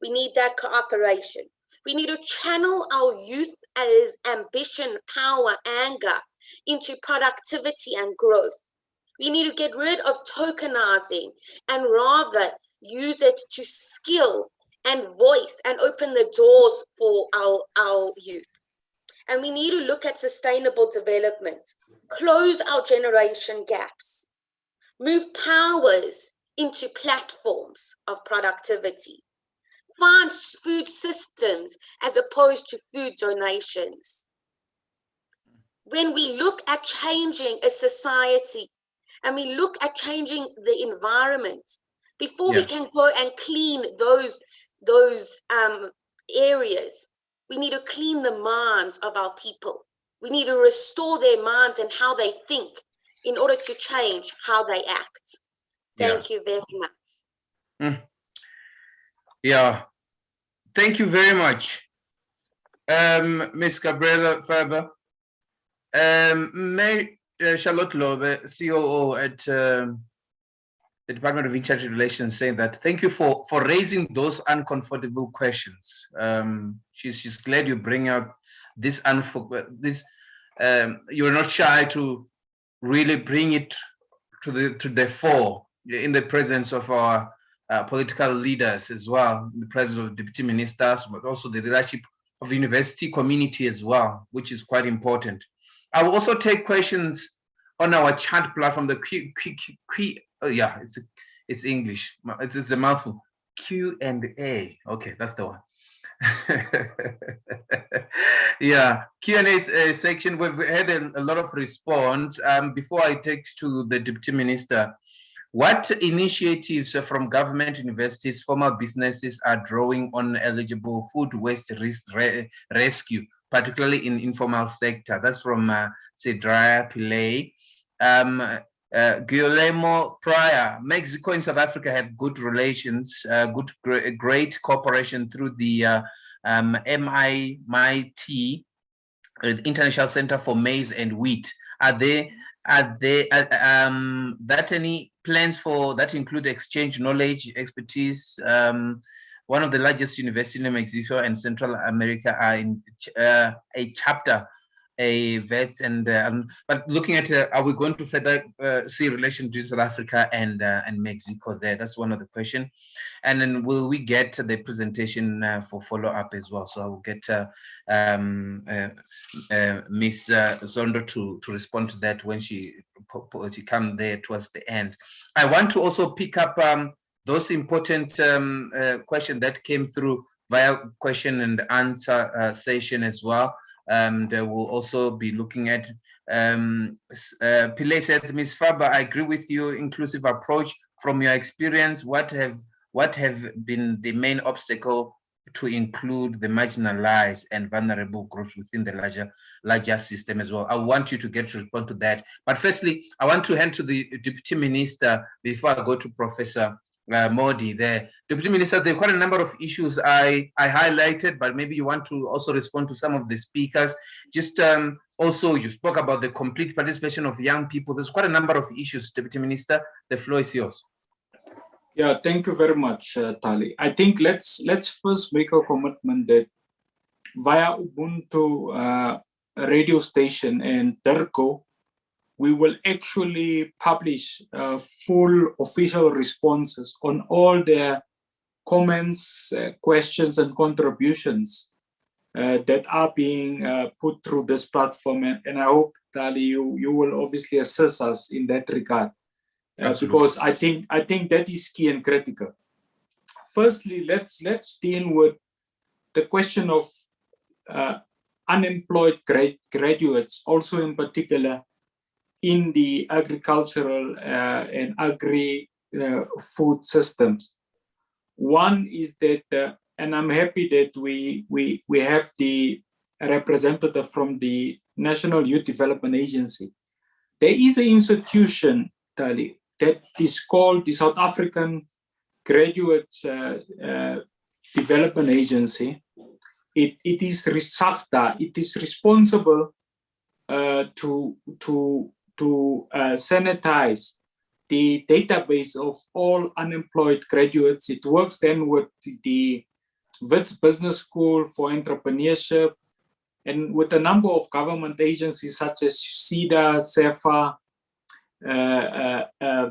Speaker 7: We need that cooperation. We need to channel our youth as ambition, power, anger into productivity and growth. We need to get rid of tokenizing and rather use it to skill and voice and open the doors for our youth. And we need to look at sustainable development, close our generation gaps, move powers into platforms of productivity, find food systems as opposed to food donations. When we look at changing a society and we look at changing the environment, before we can go and clean those areas, we need to clean the minds of our people. We need to restore their minds and how they think in order to change how they act. Thank you very much.
Speaker 1: Yeah, thank you very much. Ms. Gabriela Faber, Charlotte Lobe, COO at the Department of International Relations, saying that thank you for raising those uncomfortable questions. She's glad you bring up this you're not shy to really bring it to the fore in the presence of our political leaders as well, the presence of deputy ministers, but also the leadership of the university community as well, which is quite important. I will also take questions on our chat platform, the it's English, it's a mouthful, Q&A. Okay, that's the one. Yeah, Q&A section. We've had a lot of response. Before I take to the deputy minister, what initiatives from government, universities, formal businesses are drawing on eligible food waste rescue, particularly in informal sector? That's from Cedria Pillay. Guillermo Pryor, Mexico and South Africa have good relations, great cooperation through the MIT, International Center for Maize and Wheat. Are there any plans for that include exchange knowledge, expertise? One of the largest universities in Mexico and Central America are in a chapter, a vets, and but looking at are we going to further see relations between South Africa and Mexico there? That's one of the questions. And then will we get the presentation for follow-up as well? So I will get Ms. Zondo to respond to that when she come there towards the end. I want to also pick up those important questions that came through via question and answer session as well. We'll also be looking at Pillay said, Ms. Faber, I agree with you, inclusive approach. From your experience, what have been the main obstacle to include the marginalized and vulnerable groups within the larger system as well? I want you to get to respond to that. But firstly, I want to hand to the Deputy Minister before I go to Professor Modi there. Deputy Minister, there are quite a number of issues I highlighted, but maybe you want to also respond to some of the speakers. Just also, you spoke about the complete participation of young people. There's quite a number of issues, Deputy Minister. The floor is yours.
Speaker 3: Yeah, thank you very much, Tali. I think let's first make a commitment that via Ubuntu radio station and DERCO, we will actually publish full official responses on all their comments, questions, and contributions that are being put through this platform. And I hope, Tali, you will obviously assist us in that regard, because I think that is key and critical. Firstly, let's deal with the question of unemployed graduates, also in particular in the agricultural and agri-food systems. One is that, and I'm happy that we have the representative from the National Youth Development Agency. There is an institution, Tali, that is called the South African Graduate Development Agency. It is SAGTA. It is responsible to sanitize the database of all unemployed graduates. It works then with the WITS Business School for Entrepreneurship and with a number of government agencies such as SEDA, CEFA,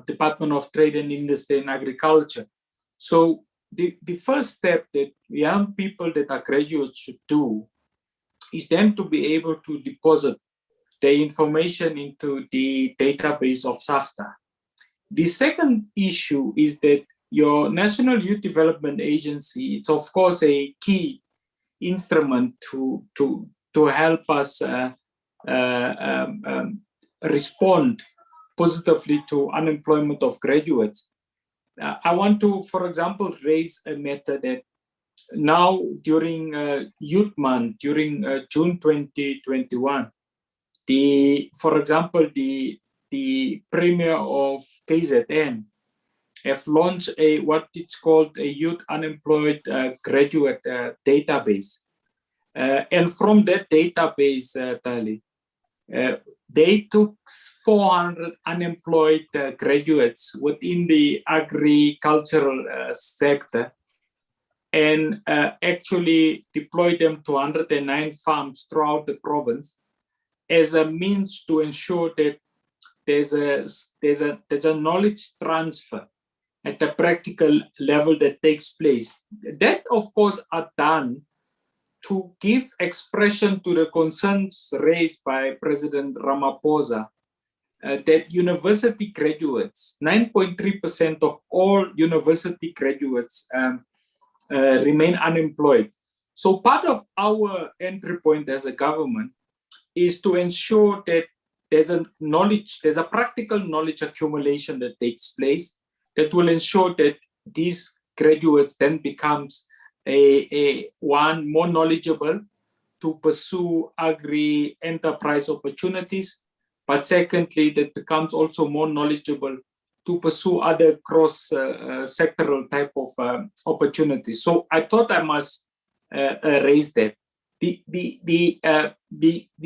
Speaker 3: Department of Trade and Industry and Agriculture. So the first step that young people that are graduates should do is then to be able to deposit the information into the database of SAGTA. The second issue is that your National Youth Development Agency, it's of course a key instrument to help us respond positively to unemployment of graduates. I want to, for example, raise a matter that now during Youth Month, during June 2021, for example, the Premier of KZN have launched what it's called a Youth Unemployed Graduate Database. And from that database, Tali, they took 400 unemployed graduates within the agricultural sector and actually deployed them to 109 farms throughout the province as a means to ensure that there's a knowledge transfer at the practical level that takes place. That, of course, are done to give expression to the concerns raised by President Ramaphosa that university graduates, 9.3% of all university graduates remain unemployed. So part of our entry point as a government is to ensure that there's a practical knowledge accumulation that takes place that will ensure that these graduates then becomes one more knowledgeable to pursue agri-enterprise opportunities, but secondly, that becomes also more knowledgeable to pursue other cross-sectoral type of opportunities. So I thought I must raise that. The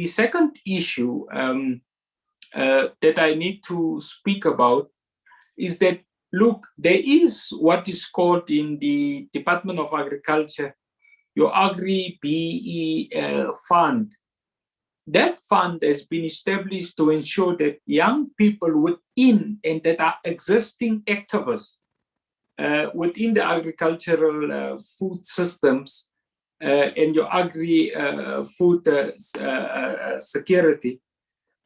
Speaker 3: second issue that I need to speak about is that, look, there is what is called in the Department of Agriculture, your Agri-BE fund. That fund has been established to ensure that young people within and that are existing activists within the agricultural food systems and your agri-food security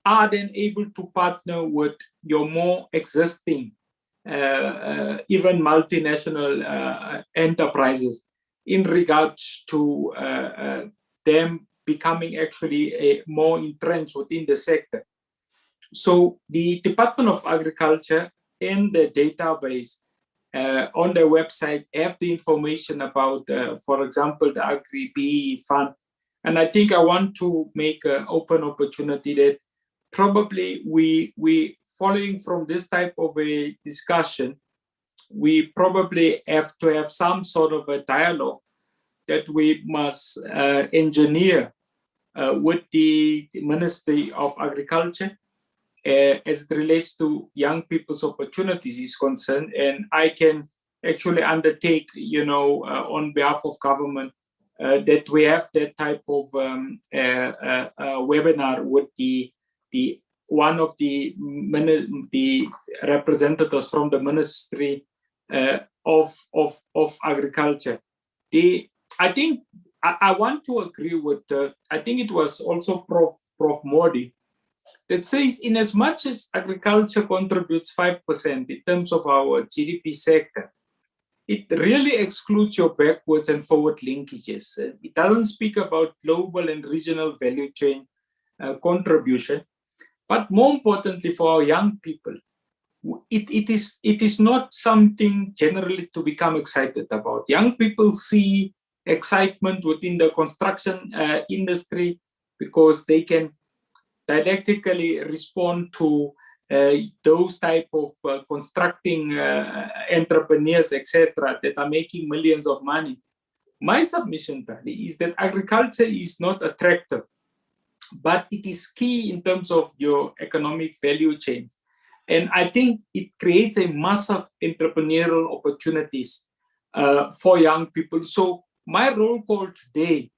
Speaker 3: are then able to partner with your more existing even multinational enterprises in regards to them becoming actually more entrenched within the sector. So the Department of Agriculture in the database on their website have the information about, for example, the Agri-BE fund. And I think I want to make an open opportunity that probably we following from this type of a discussion, we probably have to have some sort of a dialogue that we must engineer with the Ministry of Agriculture as it relates to young people's opportunities is concerned. And I can actually undertake, on behalf of government, that we have that type of webinar with the one of the representatives from the Ministry of Agriculture. I think I want to agree with, I think it was also Prof. Modi, that says in as much as agriculture contributes 5% in terms of our GDP sector, it really excludes your backwards and forward linkages. It doesn't speak about global and regional value chain contribution, but more importantly for our young people, it is not something generally to become excited about. Young people see excitement within the construction industry because they can dialectically respond to those type of constructing entrepreneurs, etc., that are making millions of money. My submission, Tali, is that agriculture is not attractive, but it is key in terms of your economic value chains. And I think it creates a massive entrepreneurial opportunities for young people. So my roll call today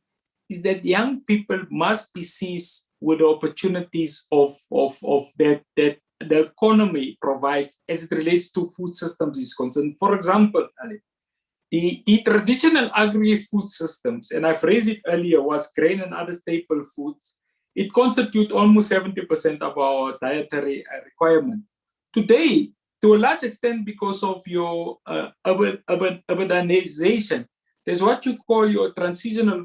Speaker 3: is that young people must be seized with the opportunities of that the economy provides as it relates to food systems is concerned. For example, the traditional agri-food systems, and I've raised it earlier, was grain and other staple foods. It constitutes almost 70% of our dietary requirement. Today, to a large extent, because of your urbanization, there's what you call your transitional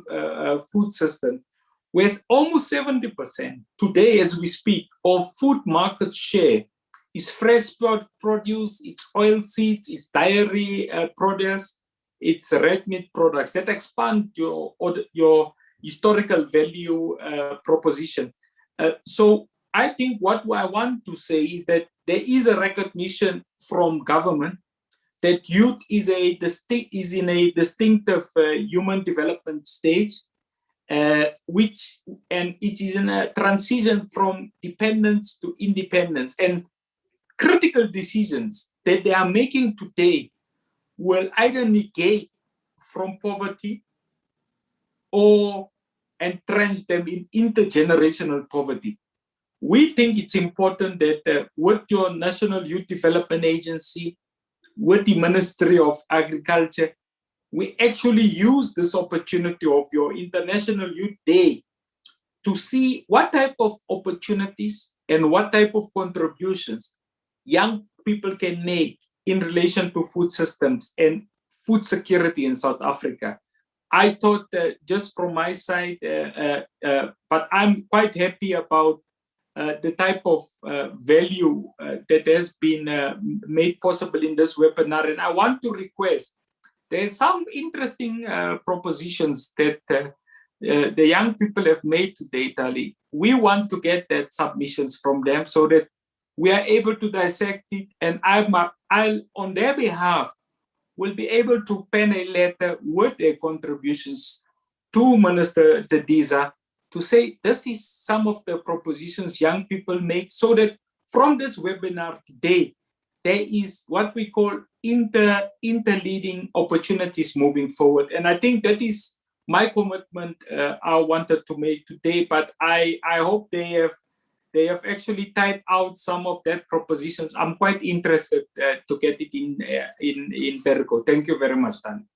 Speaker 3: food system, where almost 70% today, as we speak, of food market share is fresh produce, it's oil seeds, it's dairy produce, it's red meat products that expand your historical value proposition. So I think what I want to say is that there is a recognition from government that youth is in a distinctive human development stage, and it is in a transition from dependence to independence, and critical decisions that they are making today will either negate from poverty or entrench them in intergenerational poverty. We think it's important that with your National Youth Development Agency, with the Ministry of Agriculture, we actually use this opportunity of your International Youth Day to see what type of opportunities and what type of contributions young people can make in relation to food systems and food security in South Africa. I thought just from my side, but I'm quite happy about the type of value that has been made possible in this webinar. And I want to request, there's some interesting propositions that the young people have made today, Tali. We want to get that submissions from them so that we are able to dissect it. And I'll on their behalf, will be able to pen a letter with their contributions to Minister Dediza to say, this is some of the propositions young people make, so that from this webinar today, there is what we call interleading opportunities moving forward. And I think that is my commitment I wanted to make today, but I hope they have actually typed out some of that propositions. I'm quite interested to get it in Pergo. Thank you very much, Dan.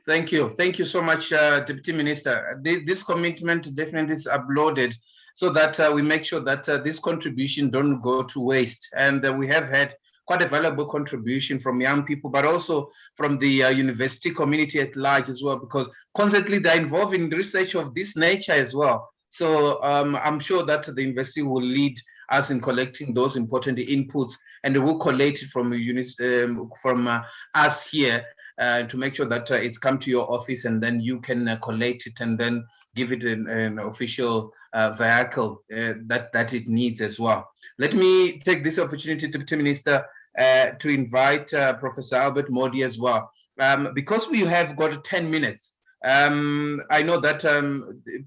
Speaker 1: Thank you. Thank you so much, Deputy Minister. This commitment definitely is uploaded so that we make sure that this contribution don't go to waste. And we have had quite a valuable contribution from young people, but also from the university community at large as well, because constantly they're involved in research of this nature as well. So I'm sure that the university will lead us in collecting those important inputs, and they will collate it from us here to make sure that it's come to your office, and then you can collate it and then give it an official vehicle that it needs as well. Let me take this opportunity, Deputy Minister, to invite Professor Albert Modi as well. Because we have got 10 minutes, I know that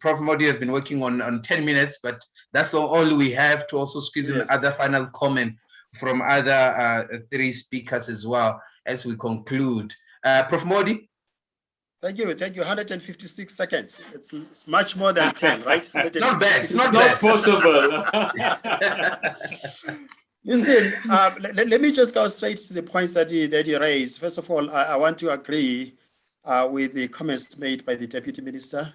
Speaker 1: Prof. Modi has been working on 10 minutes, but that's all we have to also squeeze in other final comments from other 3 speakers as well as we conclude. Prof. Modi?
Speaker 4: Thank you. 156 seconds. It's much more than 10, right?
Speaker 1: Not bad. It's not
Speaker 3: possible.
Speaker 4: Listen, let me just go straight to the points that you raised. First of all, I want to agree with the comments made by the Deputy Minister.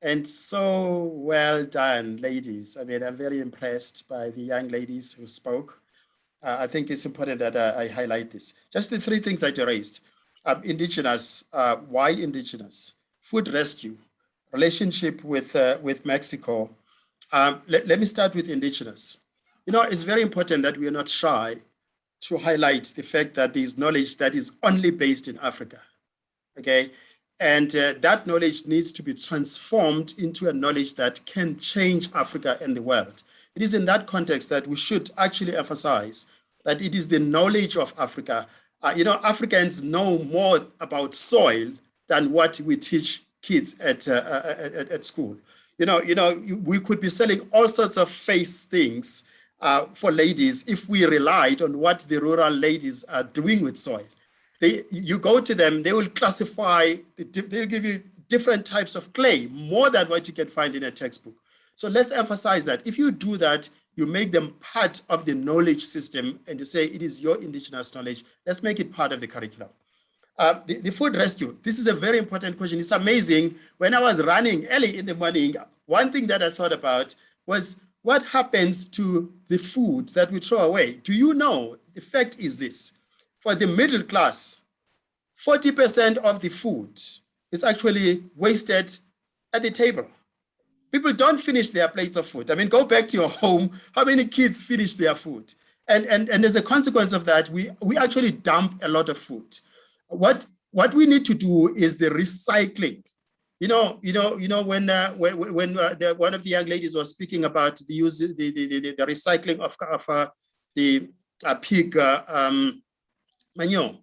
Speaker 4: And so well done, ladies. I mean, I'm very impressed by the young ladies who spoke. I think it's important that I highlight this. Just the 3 things that you raised. Indigenous, why indigenous? Food rescue, relationship with Mexico. Let me start with indigenous. You know, it's very important that we are not shy to highlight the fact that there is knowledge that is only based in Africa, okay? And that knowledge needs to be transformed into a knowledge that can change Africa and the world. It is in that context that we should actually emphasize that it is the knowledge of Africa. You know, Africans know more about soil than what we teach kids at school. You know, we could be selling all sorts of face things for ladies if we relied on what the rural ladies are doing with soil. You go to them, they will classify, they'll give you different types of clay, more than what you can find in a textbook. So let's emphasize that. If you do that, you make them part of the knowledge system, and you say it is your indigenous knowledge. Let's make it part of the curriculum. The food rescue, this is a very important question. It's amazing. When I was running early in the morning, one thing that I thought about was what happens to the food that we throw away? Do you know, the fact is this, for the middle class, 40% of the food is actually wasted at the table. People don't finish their plates of food. I mean, go back to your home, how many kids finish their food? And as a consequence of that, we actually dump a lot of food. What we need to do is the recycling. You know, when one of the young ladies was speaking about the recycling of the pig manure.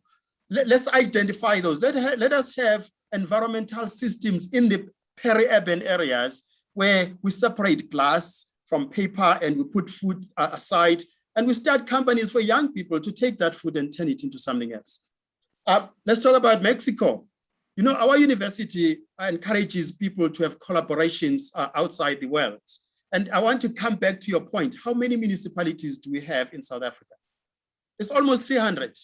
Speaker 4: Let's identify those. Let us have environmental systems in the peri-urban areas where we separate glass from paper and we put food aside, and we start companies for young people to take that food and turn it into something else. Let's talk about Mexico. You know, our university encourages people to have collaborations outside the world. And I want to come back to your point. How many municipalities do we have in South Africa? It's almost 300.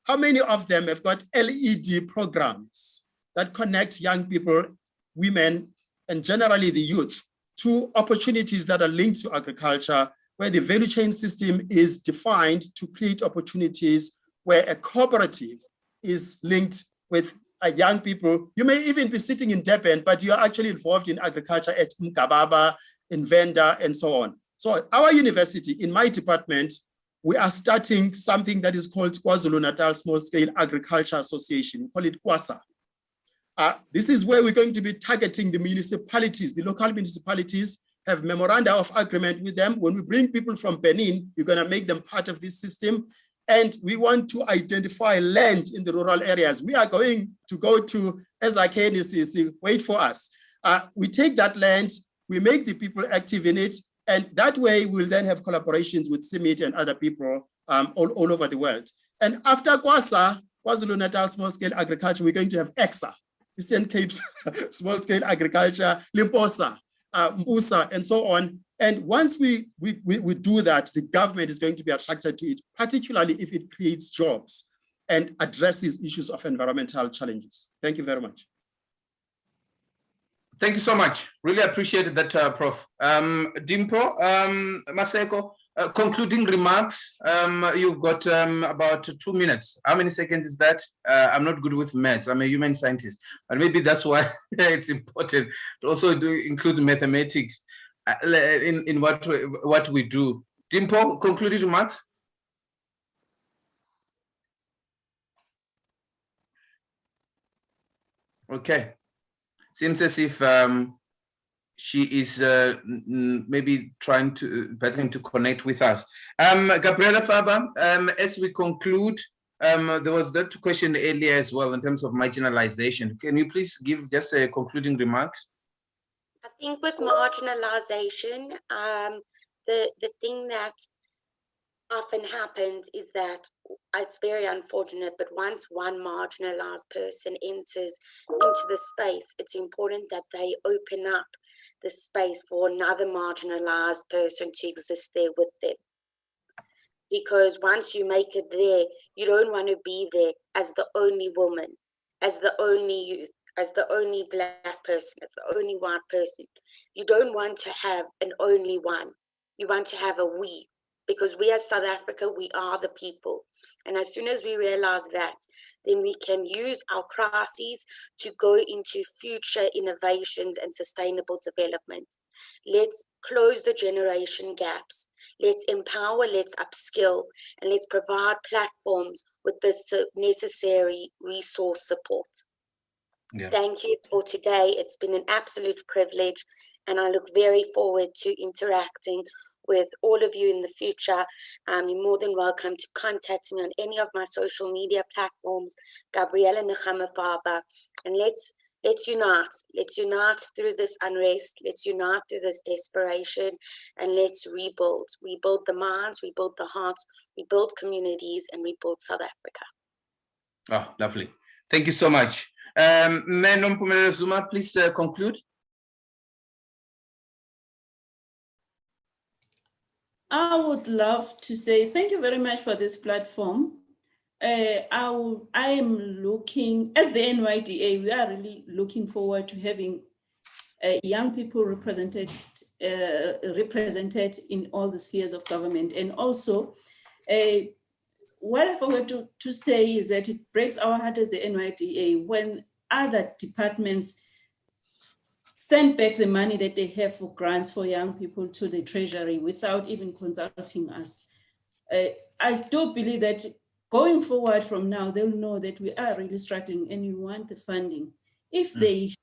Speaker 4: How many of them have got LED programs that connect young people, women, and generally the youth to opportunities that are linked to agriculture, where the value chain system is defined to create opportunities where a cooperative is linked with young people? You may even be sitting in Durban, but you're actually involved in agriculture at Mkababa, in Venda, and so on. So our university, in my department, we are starting something that is called KwaZulu-Natal Small Scale Agriculture Association. We call it KwaSA. This is where we're going to be targeting the municipalities. The local municipalities have memoranda of agreement with them. When we bring people from Benin, we're going to make them part of this system. And we want to identify land in the rural areas. We are going to go to Ezakhenisisi, wait for us. We take that land, we make the people active in it, and that way we'll then have collaborations with CIMIT and other people all over the world. And after KwaSA, KwaZulu-Natal Small Scale Agriculture, we're going to have EXA, Eastern Cape Small Scale Agriculture, Limposa, Mbusa, and so on. And once we do that, the government is going to be attracted to it, particularly if it creates jobs and addresses issues of environmental challenges. Thank you very much.
Speaker 1: Thank you so much. Really appreciated that, Prof. Dimpo, Maseko, concluding remarks. You've got about 2 minutes. How many seconds is that? I'm not good with maths. I'm a human scientist, and maybe that's why it's important to also include mathematics in what we do. Dimpo, concluding remarks. Okay. Seems as if she is maybe battling to connect with us. Gabriela Faber, as we conclude, there was that question earlier as well in terms of marginalization. Can you please give just a concluding remarks?
Speaker 7: I think with marginalization, the thing that often happens is that it's very unfortunate, but once one marginalized person enters into the space, it's important that they open up the space for another marginalized person to exist there with them. Because once you make it there, you don't want to be there as the only woman, as the only youth, as the only Black person, as the only white person. You don't want to have an only one. You want to have a we. Because we as South Africa, we are the people. And as soon as we realize that, then we can use our crises to go into future innovations and sustainable development. Let's close the generation gaps. Let's empower, let's upskill, and let's provide platforms with the necessary resource support. Yeah. Thank you for today. It's been an absolute privilege, and I look very forward to interacting with all of you in the future. You're more than welcome to contact me on any of my social media platforms, Gabriela Ngamafaba, and let's unite. Let's unite through this unrest. Let's unite through this desperation, and let's rebuild. Rebuild the minds, rebuild the hearts, rebuild communities, and rebuild South Africa.
Speaker 1: Oh, lovely. Thank you so much. Menon Pumela Zuma, please conclude.
Speaker 6: I would love to say thank you very much for this platform. I am looking, as the NYDA, we are really looking forward to having young people represented in all the spheres of government. And also, what I forgot to say is that it breaks our heart as the NYDA when other departments send back the money that they have for grants for young people to the Treasury without even consulting us. I do believe that going forward from now, they'll know that we are really struggling and we want the funding. If they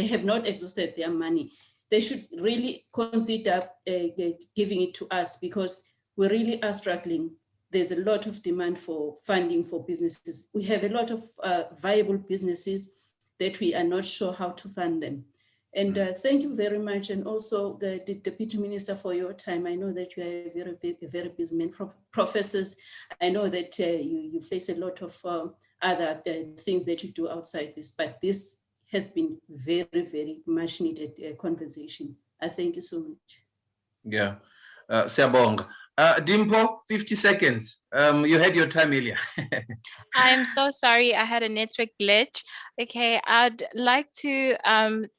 Speaker 6: have not exhausted their money, they should really consider giving it to us, because we really are struggling. There's a lot of demand for funding for businesses. We have a lot of viable businesses. that we are not sure how to fund them. And thank you very much. And also the Deputy Minister for your time. I know that you are a very busy man. Professors, I know that you face a lot of other things that you do outside this, but this has been very, very much needed conversation. I thank you so much.
Speaker 1: Yeah, Siabong. Dimpo, 50 seconds. You had your time earlier.
Speaker 5: I am so sorry, I had a network glitch. Okay, I'd like to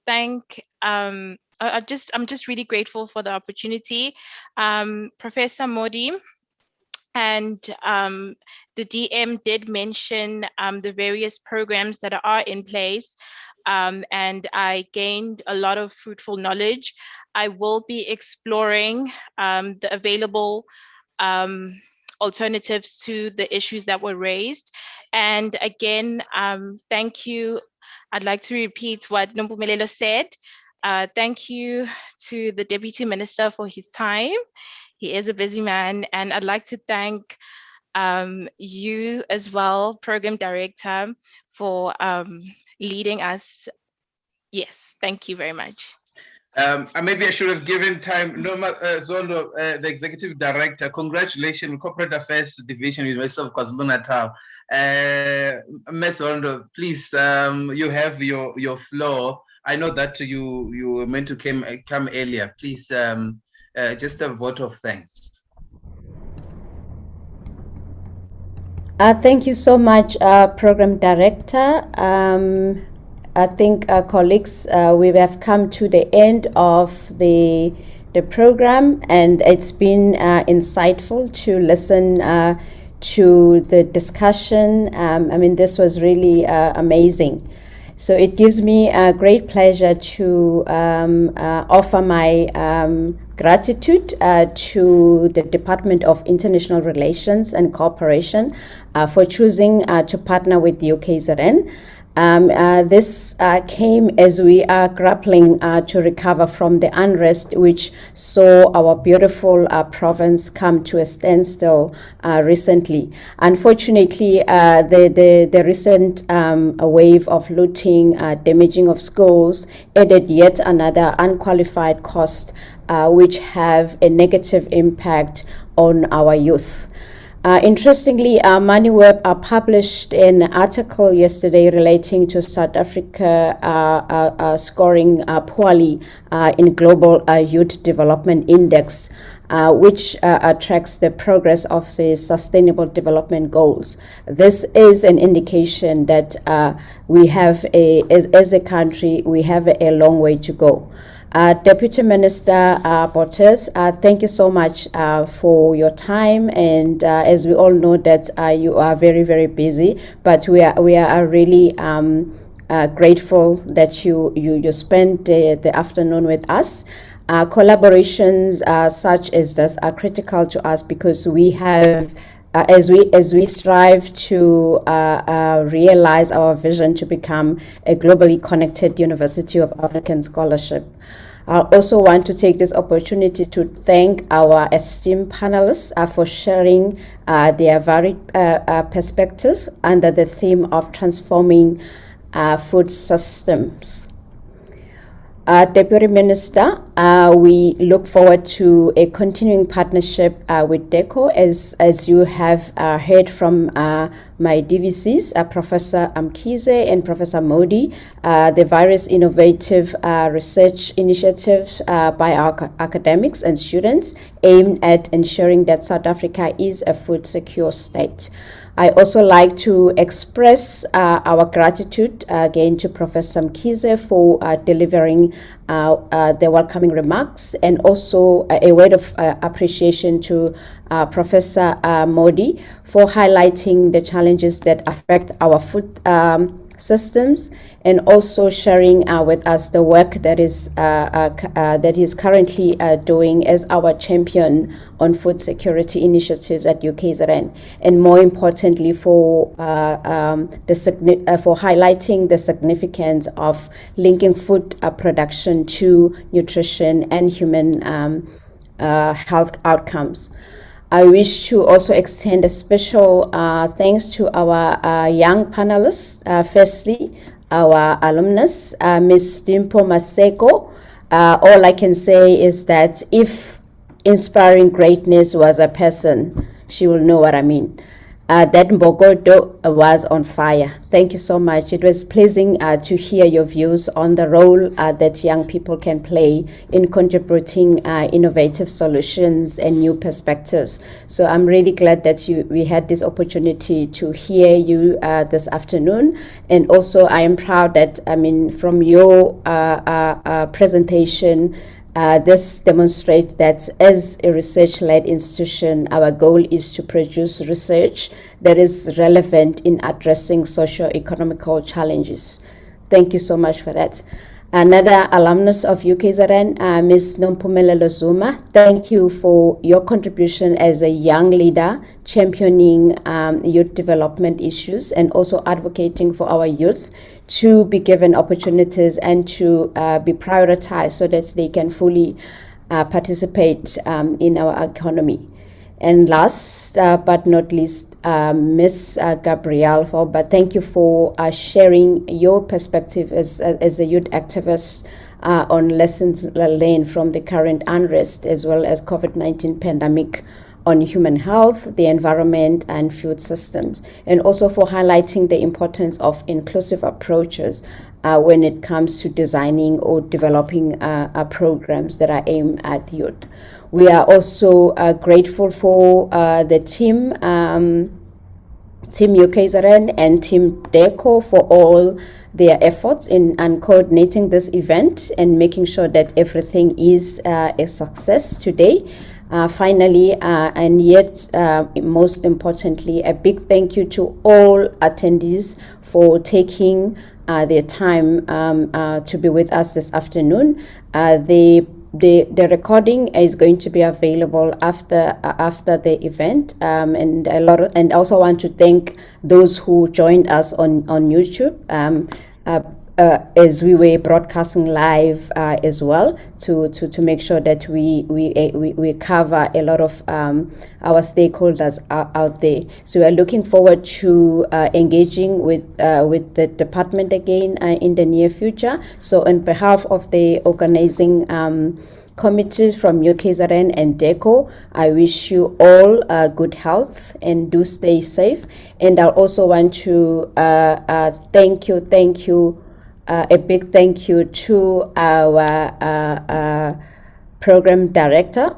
Speaker 5: thank, I'm just really grateful for the opportunity. Professor Modi and the DM did mention the various programs that are in place, and I gained a lot of fruitful knowledge. I will be exploring the available alternatives to the issues that were raised. And again, thank you. I'd like to repeat what Nompumelelo said. Thank you to the Deputy Minister for his time. He is a busy man, and I'd like to thank you as well, Program Director, for leading us. Yes, thank you very much.
Speaker 1: Maybe I should have given time. Noma Zondo, the Executive Director, congratulations, Corporate Affairs Division, University of KwaZulu-Natal. Ms. Zondo, please, you have your floor. I know that you were meant to come earlier. Please, just a vote of thanks.
Speaker 8: Thank you so much, Program Director. I think, colleagues, we have come to the end of the program, and it's been insightful to listen to the discussion. I mean, this was really amazing. So it gives me a great pleasure to offer my gratitude to the Department of International Relations and Cooperation for choosing to partner with the UKZN. This came as we are grappling to recover from the unrest which saw our beautiful province come to a standstill recently. Unfortunately, the recent wave of looting, damaging of schools added yet another unqualified cost which have a negative impact on our youth. Interestingly, MoneyWeb published an article yesterday relating to South Africa scoring poorly in Global Youth Development Index, which tracks the progress of the Sustainable Development Goals. This is an indication that we have, as a country, we have a long way to go. Deputy Minister Bottas, thank you so much for your time, and as we all know that you are very, very busy, but we are really grateful that you spent the afternoon with us. Collaborations such as this are critical to us because we have as we strive to realize our vision to become a globally connected University of African Scholarship. I also want to take this opportunity to thank our esteemed panelists for sharing their varied perspectives under the theme of transforming food systems. Deputy Minister, we look forward to a continuing partnership with DECO, as you have heard from my DVCs, Professor Mkhize and Professor Modi, the various innovative research initiatives by our academics and students aimed at ensuring that South Africa is a food secure state. I also like to express our gratitude again to Professor Mkhize for delivering the welcoming remarks, and also a word of appreciation to Professor Modi for highlighting the challenges that affect our food systems, and also sharing with us the work that is currently doing as our champion on food security initiatives at UKZN, and more importantly for highlighting the significance of linking food production to nutrition and human health outcomes. I wish to also extend a special thanks to our young panelists. Firstly, our alumnus, Ms. Dimpo Maseko. All I can say is that if inspiring greatness was a person, she will know what I mean. That Mbogodo was on fire. Thank you so much. It was pleasing to hear your views on the role that young people can play in contributing innovative solutions and new perspectives. So I'm really glad that we had this opportunity to hear you this afternoon. And also I am proud that, from your presentation, this demonstrates that as a research-led institution, our goal is to produce research that is relevant in addressing socio-economical challenges. Thank you so much for that. Another alumnus of UKZN, Ms. Nompumelelo Zuma, thank you for your contribution as a young leader, championing youth development issues and also advocating for our youth to be given opportunities and to be prioritized so that they can fully participate in our economy. And last but not least, Ms. Gabrielle, but thank you for sharing your perspective as a youth activist on lessons learned from the current unrest as well as COVID-19 pandemic on human health, the environment, and food systems, and also for highlighting the importance of inclusive approaches when it comes to designing or developing programs that are aimed at youth. We are also grateful for the team UKZN and Team DECO for all their efforts in coordinating this event and making sure that everything is a success today. Finally, and yet most importantly, a big thank you to all attendees for taking their time to be with us this afternoon. The recording is going to be available after the event, and also want to thank those who joined us on YouTube. As we were broadcasting live as well, to make sure that we cover a lot of our stakeholders out there. So we are looking forward to engaging with the department again in the near future. So on behalf of the organizing committees from UKZN and DECO, I wish you all good health and do stay safe. And I also want to thank you. A big thank you to our program director.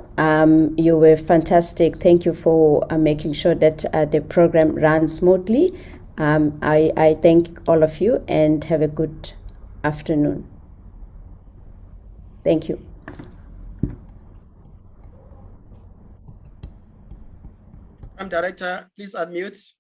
Speaker 8: You were fantastic. Thank you for making sure that the program runs smoothly. I thank all of you and have a good afternoon. Thank you.
Speaker 4: Program Director, please unmute.